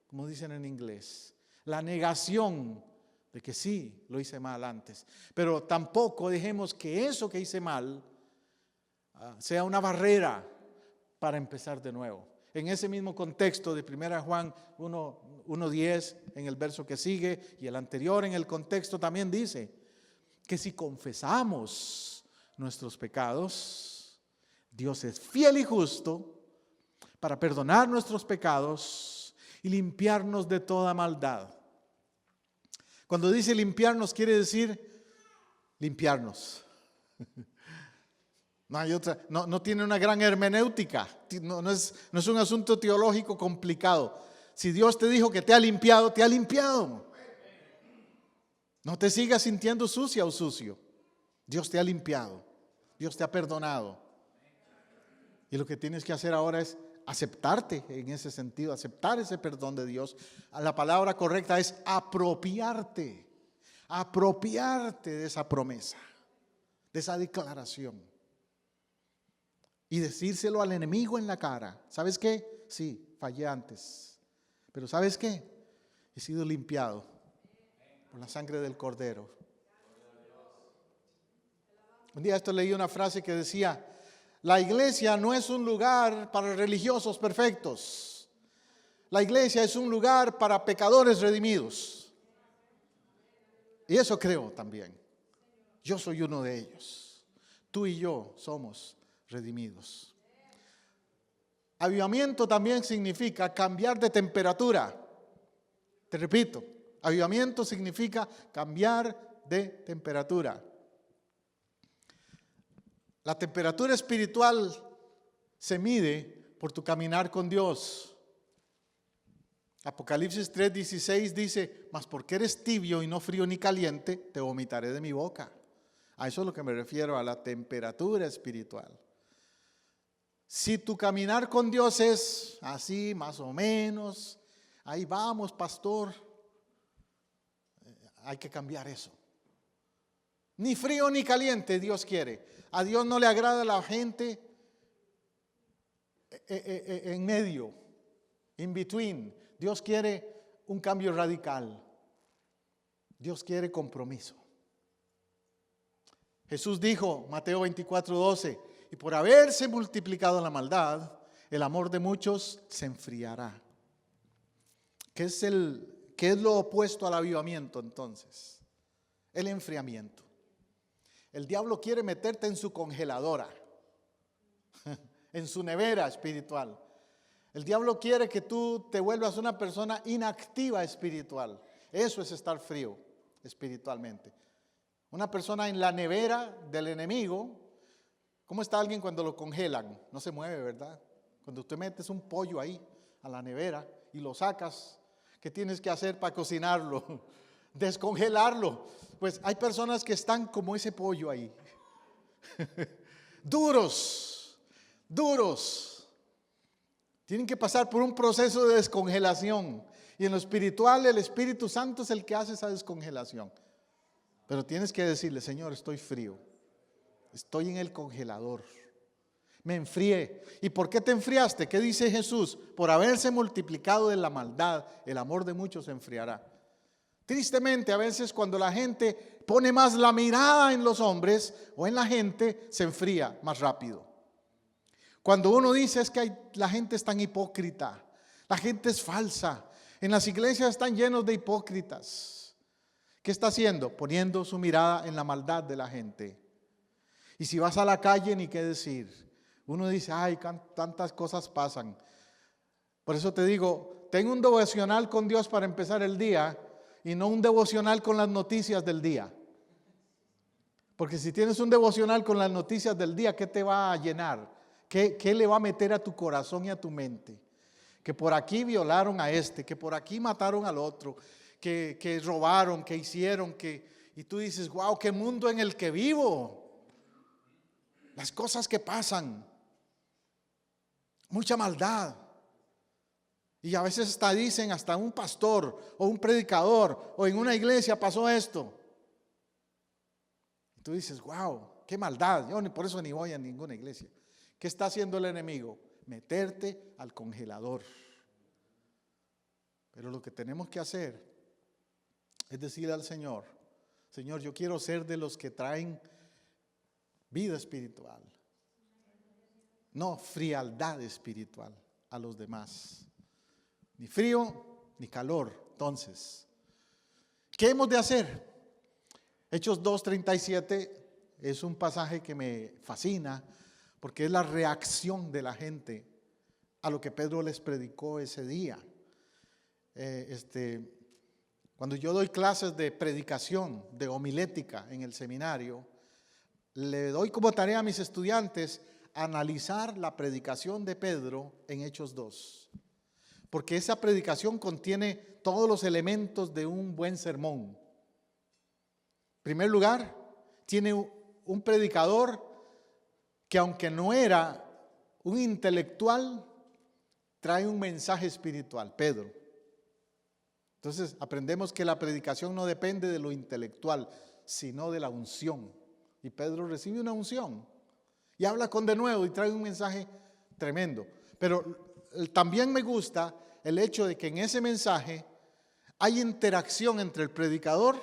como dicen en inglés, la negación de que sí, lo hice mal antes. Pero tampoco dejemos que eso que hice mal sea una barrera para empezar de nuevo. En ese mismo contexto de 1 Juan 1:10, en el verso que sigue, y el anterior en el contexto también dice que si confesamos nuestros pecados, Dios es fiel y justo para perdonar nuestros pecados y limpiarnos de toda maldad. Cuando dice limpiarnos, quiere decir limpiarnos. No hay otra, no tiene una gran hermenéutica, no es un asunto teológico complicado. Si Dios te dijo que te ha limpiado, te ha limpiado. No te sigas sintiendo sucia o sucio. Dios te ha limpiado, Dios te ha perdonado. Y lo que tienes que hacer ahora es aceptarte en ese sentido, aceptar ese perdón de Dios. La palabra correcta es apropiarte de esa promesa, de esa declaración. Y decírselo al enemigo en la cara. ¿Sabes qué? Sí, fallé antes. Pero ¿sabes qué? He sido limpiado por la sangre del Cordero. Un día leí una frase que decía, la iglesia no es un lugar para religiosos perfectos. La iglesia es un lugar para pecadores redimidos. Y eso creo también. Yo soy uno de ellos. Tú y yo somos redimidos. Avivamiento también significa cambiar de temperatura. Te repito, avivamiento significa cambiar de temperatura. La temperatura espiritual se mide por tu caminar con Dios. Apocalipsis 3:16 dice, mas porque eres tibio y no frío ni caliente, te vomitaré de mi boca. A eso es lo que me refiero, a la temperatura espiritual. Si tu caminar con Dios es así, más o menos, ahí vamos, pastor, hay que cambiar eso. Ni frío ni caliente Dios quiere. A Dios no le agrada la gente en medio, in between. Dios quiere un cambio radical. Dios quiere compromiso. Jesús dijo, Mateo 24:12, y por haberse multiplicado la maldad, el amor de muchos se enfriará. ¿Qué es ¿Qué es lo opuesto al avivamiento entonces? El enfriamiento. El diablo quiere meterte en su congeladora, en su nevera espiritual. El diablo quiere que tú te vuelvas una persona inactiva espiritual. Eso es estar frío espiritualmente. Una persona en la nevera del enemigo. ¿Cómo está alguien cuando lo congelan? No se mueve, ¿verdad? Cuando usted metes un pollo ahí a la nevera y lo sacas, ¿qué tienes que hacer para cocinarlo? Descongelarlo. Pues hay personas que están como ese pollo ahí. Duros. Tienen que pasar por un proceso de descongelación. Y en lo espiritual el Espíritu Santo es el que hace esa descongelación. Pero tienes que decirle: Señor, estoy frío. Estoy en el congelador. Me enfrié. ¿Y por qué te enfriaste? ¿Qué dice Jesús? Por haberse multiplicado de la maldad, el amor de muchos se enfriará. Tristemente, a veces cuando la gente pone más la mirada en los hombres o en la gente, se enfría más rápido. Cuando uno dice es que la gente es tan hipócrita, la gente es falsa, en las iglesias están llenos de hipócritas. ¿Qué está haciendo? Poniendo su mirada en la maldad de la gente. Y si vas a la calle, ni qué decir. Uno dice: ay, tantas cosas pasan. Por eso te digo, ten un devocional con Dios para empezar el día y no un devocional con las noticias del día. Porque si tienes un devocional con las noticias del día, ¿qué te va a llenar? ¿Qué le va a meter a tu corazón y a tu mente? Que por aquí violaron a este, que por aquí mataron al otro, que robaron, que hicieron, y tú dices: wow, qué mundo en el que vivo. Las cosas que pasan, mucha maldad. Y a veces hasta dicen, hasta un pastor o un predicador o en una iglesia pasó esto. Y tú dices: wow, qué maldad. Yo por eso ni voy a ninguna iglesia. ¿Qué está haciendo el enemigo? Meterte al congelador. Pero lo que tenemos que hacer es decirle al Señor: Señor, yo quiero ser de los que traen vida espiritual, no frialdad espiritual a los demás. Ni frío ni calor. Entonces, ¿qué hemos de hacer? Hechos 2:37 es un pasaje que me fascina porque es la reacción de la gente a lo que Pedro les predicó ese día. Cuando yo doy clases de predicación, de homilética en el seminario, le doy como tarea a mis estudiantes analizar la predicación de Pedro en Hechos 2. Porque esa predicación contiene todos los elementos de un buen sermón. En primer lugar, tiene un predicador que, aunque no era un intelectual, trae un mensaje espiritual, Pedro. Entonces aprendemos que la predicación no depende de lo intelectual, sino de la unción. Y Pedro recibe una unción y habla con denuedo y trae un mensaje tremendo. Pero también me gusta el hecho de que en ese mensaje hay interacción entre el predicador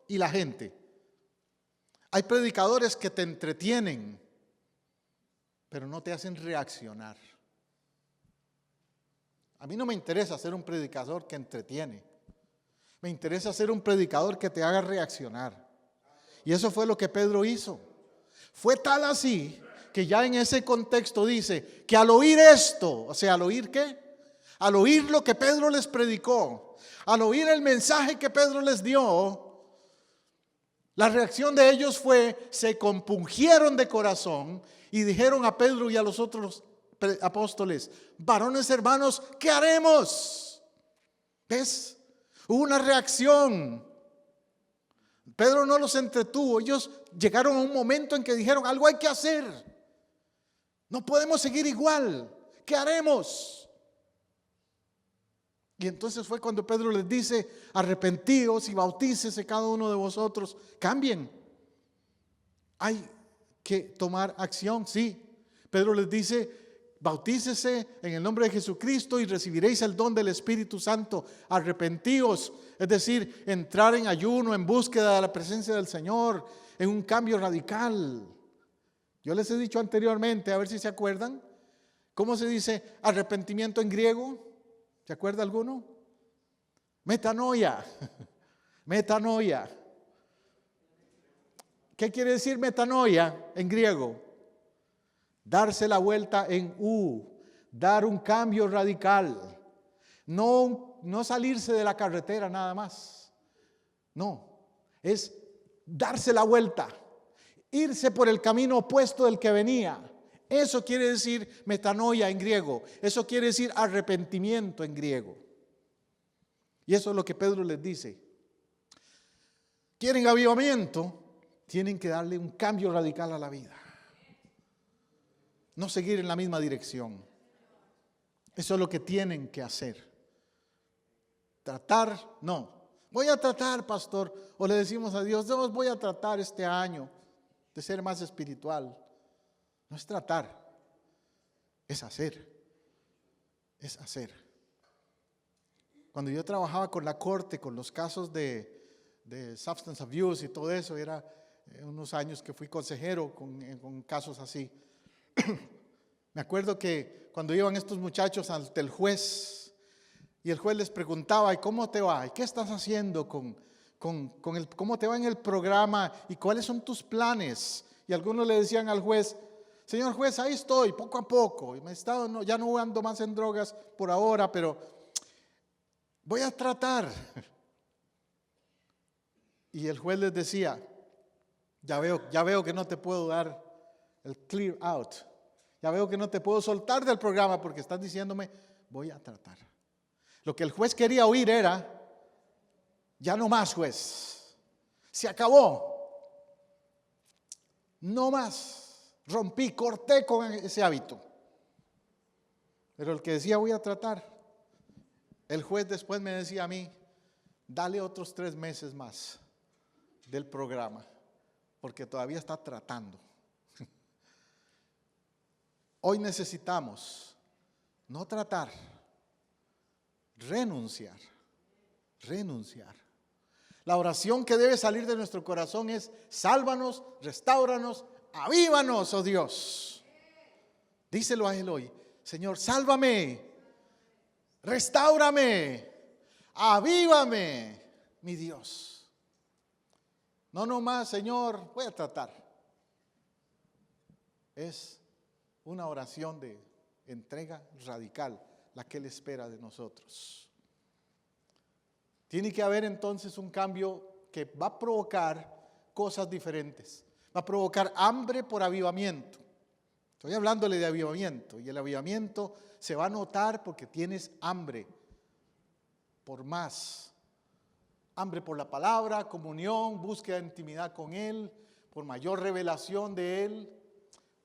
y la gente. Hay predicadores que te entretienen, pero no te hacen reaccionar. A mí no me interesa ser un predicador que entretiene. Me interesa ser un predicador que te haga reaccionar. Y eso fue lo que Pedro hizo. Fue tal así que ya en ese contexto dice que al oír esto, o sea, ¿al oír qué? Al oír lo que Pedro les predicó, al oír el mensaje que Pedro les dio, la reacción de ellos fue: se compungieron de corazón y dijeron a Pedro y a los otros apóstoles: varones hermanos, ¿qué haremos? ¿Ves? Hubo una reacción. Pedro no los entretuvo. Ellos llegaron a un momento en que dijeron: algo hay que hacer. No podemos seguir igual. ¿Qué haremos? Y entonces fue cuando Pedro les dice: arrepentíos y bautícese cada uno de vosotros. Cambien. Hay que tomar acción, sí. Pedro les dice: bautícese en el nombre de Jesucristo y recibiréis el don del Espíritu Santo. Arrepentíos, es decir, entrar en ayuno, en búsqueda de la presencia del Señor, en un cambio radical. Yo les he dicho anteriormente, a ver si se acuerdan, ¿cómo se dice arrepentimiento en griego? ¿Se acuerda alguno? Metanoia. Metanoia. ¿Qué quiere decir metanoia en griego? Darse la vuelta en U, dar un cambio radical. No salirse de la carretera nada más. No, es darse la vuelta, irse por el camino opuesto del que venía. Eso quiere decir metanoia en griego. Eso quiere decir arrepentimiento en griego. Y eso es lo que Pedro les dice. ¿Quieren avivamiento? Tienen que darle un cambio radical a la vida. No seguir en la misma dirección. Eso es lo que tienen que hacer. Tratar, no. Voy a tratar, pastor. O le decimos a Dios, Dios, voy a tratar este año de ser más espiritual. No es tratar, es hacer. Es hacer. Cuando yo trabajaba con la corte, con los casos de substance abuse y todo eso, era unos años que fui consejero con casos así. Me acuerdo que cuando iban estos muchachos ante el juez y el juez les preguntaba, ¿y cómo te va? ¿Y qué estás haciendo cómo te va en el programa? ¿Y cuáles son tus planes? Y algunos le decían al juez, señor juez, ahí estoy, poco a poco. Ya no ando más en drogas por ahora, pero voy a tratar. Y el juez les decía, ya veo que no te puedo dar el clear out. Ya veo que no te puedo soltar del programa porque estás diciéndome, voy a tratar. Lo que el juez quería oír era, ya no más juez. Se acabó. No más. Corté con ese hábito. Pero el que decía, voy a tratar. El juez después me decía a mí, dale otros 3 meses más del programa, porque todavía está tratando. Hoy necesitamos no tratar, renunciar. La oración que debe salir de nuestro corazón es, sálvanos, restáuranos, avívanos, oh Dios. Díselo a Él hoy, Señor, sálvame, restáurame, avívame, mi Dios. No nomás, Señor, voy a tratar. Es una oración de entrega radical, la que Él espera de nosotros. Tiene que haber entonces un cambio que va a provocar cosas diferentes. Va a provocar hambre por avivamiento. Estoy hablándole de avivamiento, y el avivamiento se va a notar porque tienes hambre por más. Hambre por la palabra, comunión, búsqueda de intimidad con Él, por mayor revelación de Él,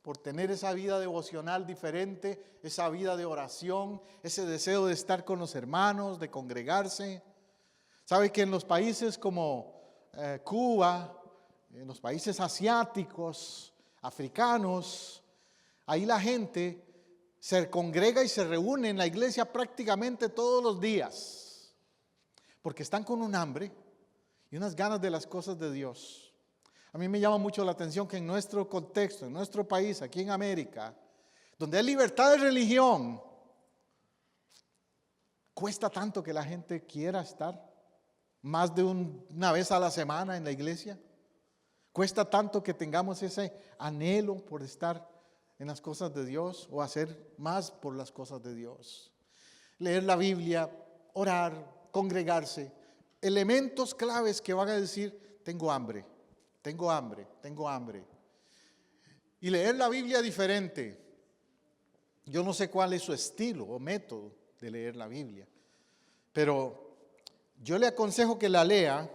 por tener esa vida devocional diferente, esa vida de oración, ese deseo de estar con los hermanos, de congregarse. ¿Sabe que en los países como Cuba, en los países asiáticos, africanos, ahí la gente se congrega y se reúne en la iglesia prácticamente todos los días, porque están con un hambre y unas ganas de las cosas de Dios. A mí me llama mucho la atención que en nuestro contexto, en nuestro país, aquí en América, donde hay libertad de religión, cuesta tanto que la gente quiera estar más de una vez a la semana en la iglesia. Cuesta tanto que tengamos ese anhelo por estar en las cosas de Dios o hacer más por las cosas de Dios. Leer la Biblia, orar, congregarse, elementos claves que van a decir, tengo hambre. Y leer la Biblia diferente. Yo no sé cuál es su estilo o método de leer la Biblia, pero yo le aconsejo que la lea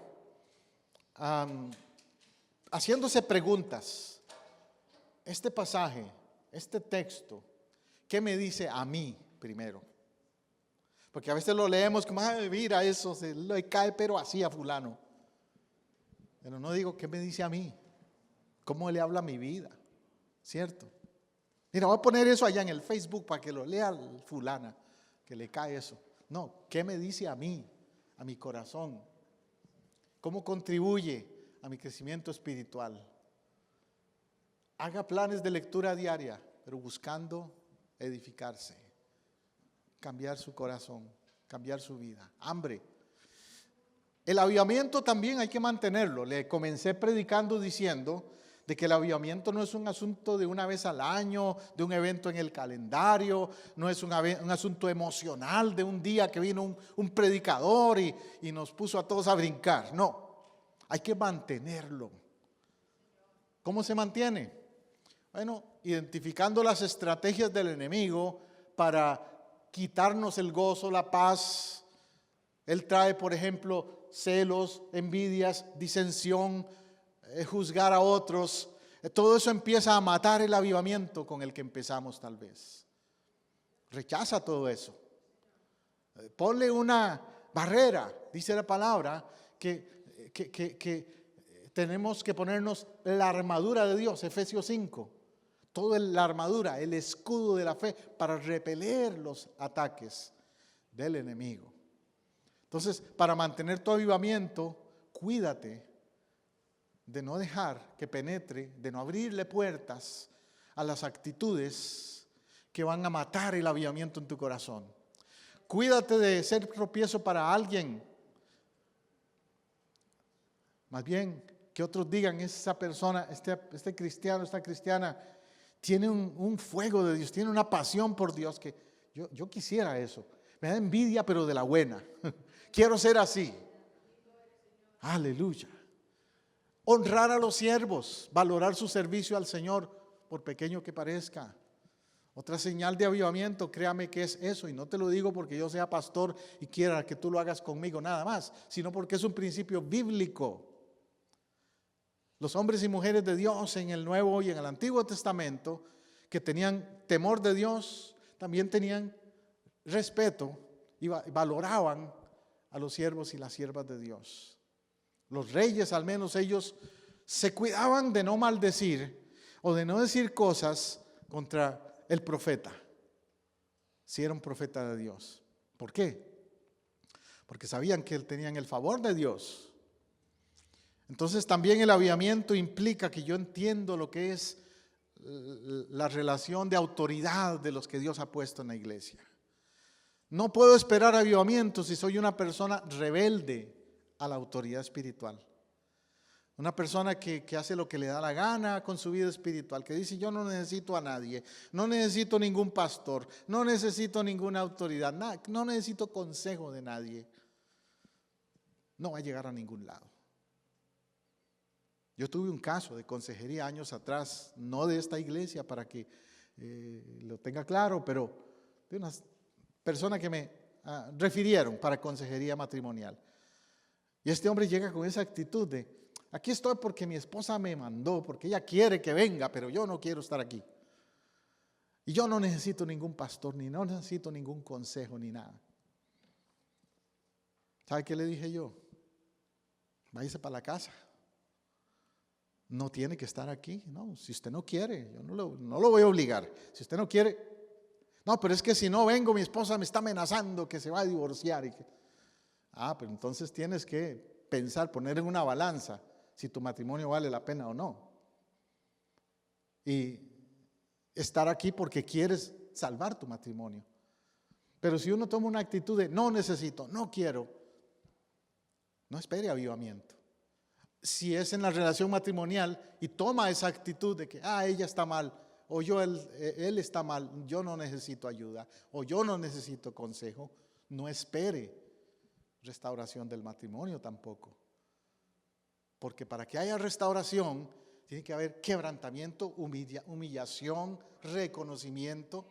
haciéndose preguntas. Este pasaje, este texto, ¿qué me dice a mí primero? Porque a veces lo leemos como, mira, eso se le cae pero así a fulano. Pero no digo, ¿qué me dice a mí? ¿Cómo le habla a mi vida? ¿Cierto? Mira, voy a poner eso allá en el Facebook para que lo lea fulana, que le cae eso. No, ¿qué me dice a mí? A mi corazón. ¿Cómo contribuye a mi crecimiento espiritual? Haga planes de lectura diaria, pero buscando edificarse, cambiar su corazón, cambiar su vida. Hambre. El avivamiento también hay que mantenerlo. Le comencé predicando diciendo de que el avivamiento no es un asunto de una vez al año, de un evento en el calendario, no es un asunto emocional de un día que vino un predicador y nos puso a todos a brincar. No, hay que mantenerlo. ¿Cómo se mantiene? Bueno, identificando las estrategias del enemigo para quitarnos el gozo, la paz. Él trae, por ejemplo, celos, envidias, disensión, juzgar a otros. Todo eso empieza a matar el avivamiento con el que empezamos tal vez. Rechaza todo eso. Ponle una barrera, dice la palabra, que tenemos que ponernos la armadura de Dios, Efesios 5. Toda la armadura, el escudo de la fe para repeler los ataques del enemigo. Entonces, para mantener tu avivamiento, cuídate de no dejar que penetre, de no abrirle puertas a las actitudes que van a matar el avivamiento en tu corazón. Cuídate de ser tropiezo para alguien. Más bien, que otros digan, esa persona, este cristiano, esta cristiana, tiene un fuego de Dios, tiene una pasión por Dios, que yo quisiera eso. Me da envidia, pero de la buena. Quiero ser así. Aleluya. Honrar a los siervos, valorar su servicio al Señor, por pequeño que parezca. Otra señal de avivamiento, créame que es eso, y no te lo digo porque yo sea pastor y quiera que tú lo hagas conmigo nada más, sino porque es un principio bíblico. Los hombres y mujeres de Dios en el Nuevo y en el Antiguo Testamento, que tenían temor de Dios, también tenían respeto y valoraban a los siervos y las siervas de Dios. Los reyes, al menos ellos, se cuidaban de no maldecir o de no decir cosas contra el profeta, si era un profeta de Dios. ¿Por qué? Porque sabían que tenían el favor de Dios. Entonces también el avivamiento implica que yo entiendo lo que es la relación de autoridad de los que Dios ha puesto en la iglesia. No puedo esperar avivamiento si soy una persona rebelde a la autoridad espiritual. Una persona que hace lo que le da la gana con su vida espiritual, que dice yo no necesito a nadie, no necesito ningún pastor, no necesito ninguna autoridad, no necesito consejo de nadie. No va a llegar a ningún lado. Yo tuve un caso de consejería años atrás, no de esta iglesia para que lo tenga claro, pero de una persona que me refirieron para consejería matrimonial. Y este hombre llega con esa actitud de, aquí estoy porque mi esposa me mandó, porque ella quiere que venga, pero yo no quiero estar aquí. Y yo no necesito ningún pastor, ni no necesito ningún consejo, ni nada. ¿Sabe qué le dije yo? Váyase para la casa. No tiene que estar aquí, no, si usted no quiere, yo no lo voy a obligar. Si usted no quiere, no, pero es que si no vengo, mi esposa me está amenazando que se va a divorciar. Pero entonces tienes que pensar, poner en una balanza si tu matrimonio vale la pena o no. Y estar aquí porque quieres salvar tu matrimonio. Pero si uno toma una actitud de no necesito, no quiero, no espere avivamiento. Si es en la relación matrimonial y toma esa actitud de que ella está mal, o él está mal, yo no necesito ayuda, o yo no necesito consejo, no espere restauración del matrimonio tampoco. Porque para que haya restauración tiene que haber quebrantamiento, humillación, reconocimiento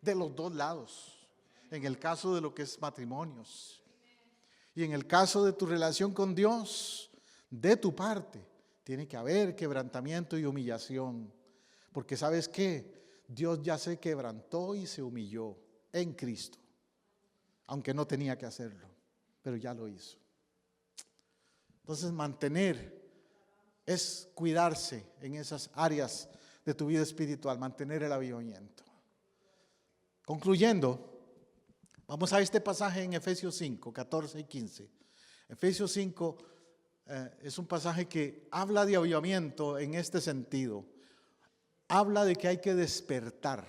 de los dos lados. En el caso de lo que es matrimonios. Y en el caso de tu relación con Dios, de tu parte, tiene que haber quebrantamiento y humillación. Porque ¿sabes qué? Dios ya se quebrantó y se humilló en Cristo. Aunque no tenía que hacerlo, pero ya lo hizo. Entonces mantener es cuidarse en esas áreas de tu vida espiritual, mantener el avivamiento. Concluyendo, vamos a este pasaje en Efesios 5, 14 y 15. Efesios 5 es un pasaje que habla de avivamiento en este sentido. Habla de que hay que despertar.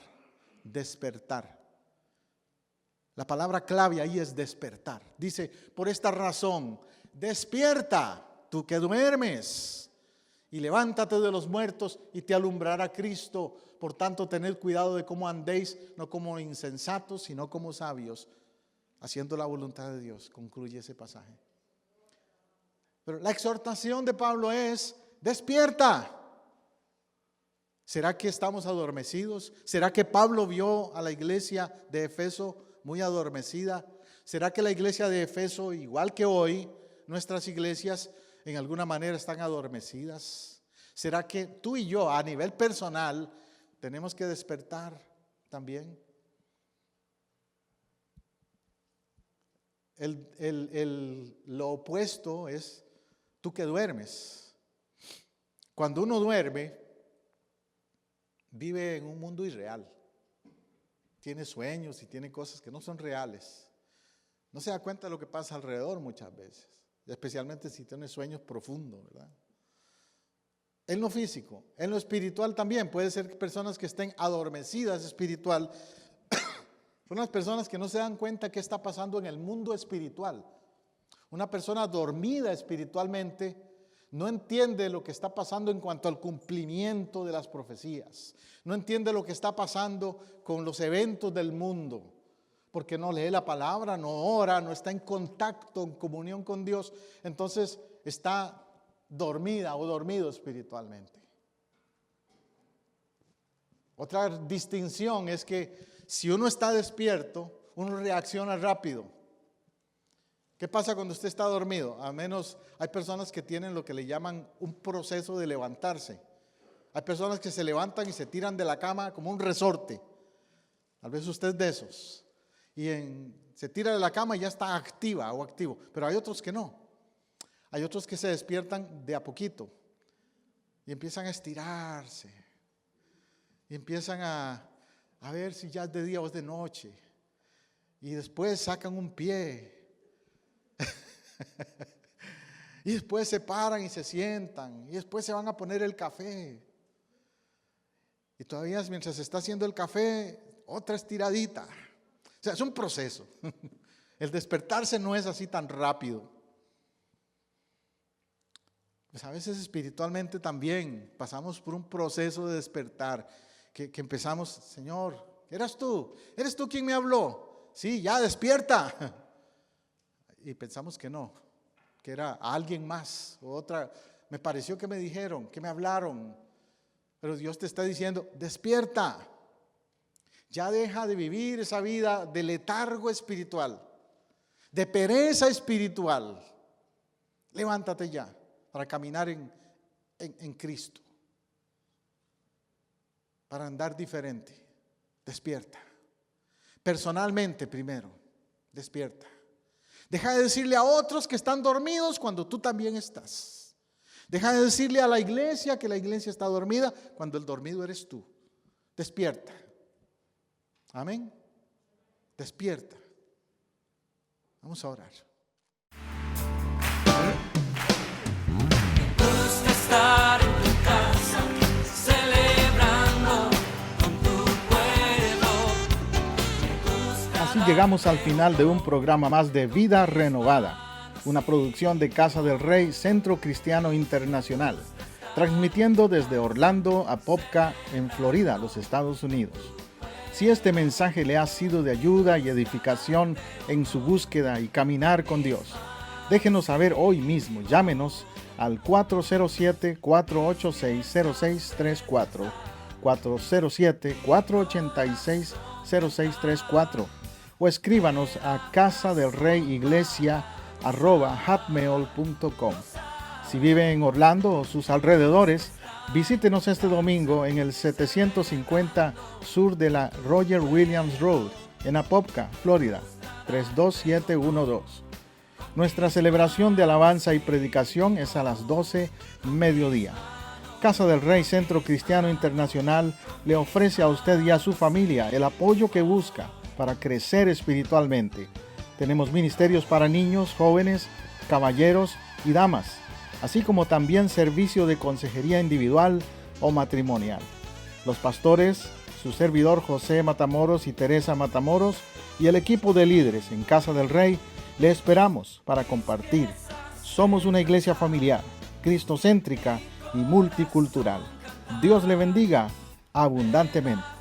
La palabra clave ahí es despertar. Dice, por esta razón, despierta, tú que duermes, y levántate de los muertos y te alumbrará Cristo. Por tanto, tened cuidado de cómo andéis, no como insensatos, sino como sabios, haciendo la voluntad de Dios. Concluye ese pasaje. Pero la exhortación de Pablo es: despierta. ¿Será que estamos adormecidos? ¿Será que Pablo vio a la iglesia de Efeso muy adormecida? ¿Será que la iglesia de Efeso, igual que hoy, nuestras iglesias en alguna manera están adormecidas? ¿Será que tú y yo a nivel personal tenemos que despertar también? Lo opuesto es tú que duermes. Cuando uno duerme, vive en un mundo irreal. Tiene sueños y tiene cosas que no son reales. No se da cuenta de lo que pasa alrededor muchas veces, especialmente si tiene sueños profundos, ¿verdad? En lo físico, en lo espiritual también. Puede ser personas que estén adormecidas espiritual. Son las personas que no se dan cuenta qué está pasando en el mundo espiritual. Una persona dormida espiritualmente no entiende lo que está pasando en cuanto al cumplimiento de las profecías. No entiende lo que está pasando con los eventos del mundo, porque no lee la palabra, no ora, no está en contacto, en comunión con Dios. Entonces está dormida o dormido espiritualmente. Otra distinción es que si uno está despierto, uno reacciona rápido. ¿Qué pasa cuando usted está dormido? Al menos hay personas que tienen lo que le llaman un proceso de levantarse. Hay personas que se levantan y se tiran de la cama como un resorte. Tal vez usted es de esos. Y se tira de la cama y ya está activa o activo. Pero hay otros que no. Hay otros que se despiertan de a poquito y empiezan a estirarse. Y empiezan a ver si ya es de día o es de noche. Y después sacan un pie. Y después se paran y se sientan. Y después se van a poner el café. Y todavía mientras se está haciendo el café, otra estiradita. O sea, es un proceso. El despertarse no es así tan rápido. Pues a veces espiritualmente también pasamos por un proceso de despertar. Que empezamos: Señor, ¿eres tú quien me habló? Sí, ya despierta. Y pensamos que no, que era alguien más o otra. Me pareció que me dijeron, que me hablaron. Pero Dios te está diciendo: despierta. Ya deja de vivir esa vida de letargo espiritual, de pereza espiritual. Levántate ya para caminar en Cristo, para andar diferente. Despierta. Personalmente primero, despierta. Deja de decirle a otros que están dormidos cuando tú también estás. Deja de decirle a la iglesia que la iglesia está dormida cuando el dormido eres tú. Despierta. Amén. Despierta. Vamos a orar.
Busca estar en tu casa, celebrando con tu pueblo.
Así llegamos al final de un programa más de Vida Renovada, una producción de Casa del Rey, Centro Cristiano Internacional, transmitiendo desde Orlando a Apopka, en Florida, los Estados Unidos. Si este mensaje le ha sido de ayuda y edificación en su búsqueda y caminar con Dios, déjenos saber hoy mismo. Llámenos al 407-486-0634, 407-486-0634, o escríbanos a casadelreyiglesia@hotmail.com. Si vive en Orlando o sus alrededores, visítenos este domingo en el 750 sur de la Roger Williams Road, en Apopka, Florida, 32712. Nuestra celebración de alabanza y predicación es a las 12 mediodía. Casa del Rey Centro Cristiano Internacional le ofrece a usted y a su familia el apoyo que busca para crecer espiritualmente. Tenemos ministerios para niños, jóvenes, caballeros y damas, así como también servicio de consejería individual o matrimonial. Los pastores, su servidor José Matamoros y Teresa Matamoros, y el equipo de líderes en Casa del Rey, le esperamos para compartir Somos una iglesia familiar, cristocéntrica y multicultural. Dios le bendiga abundantemente.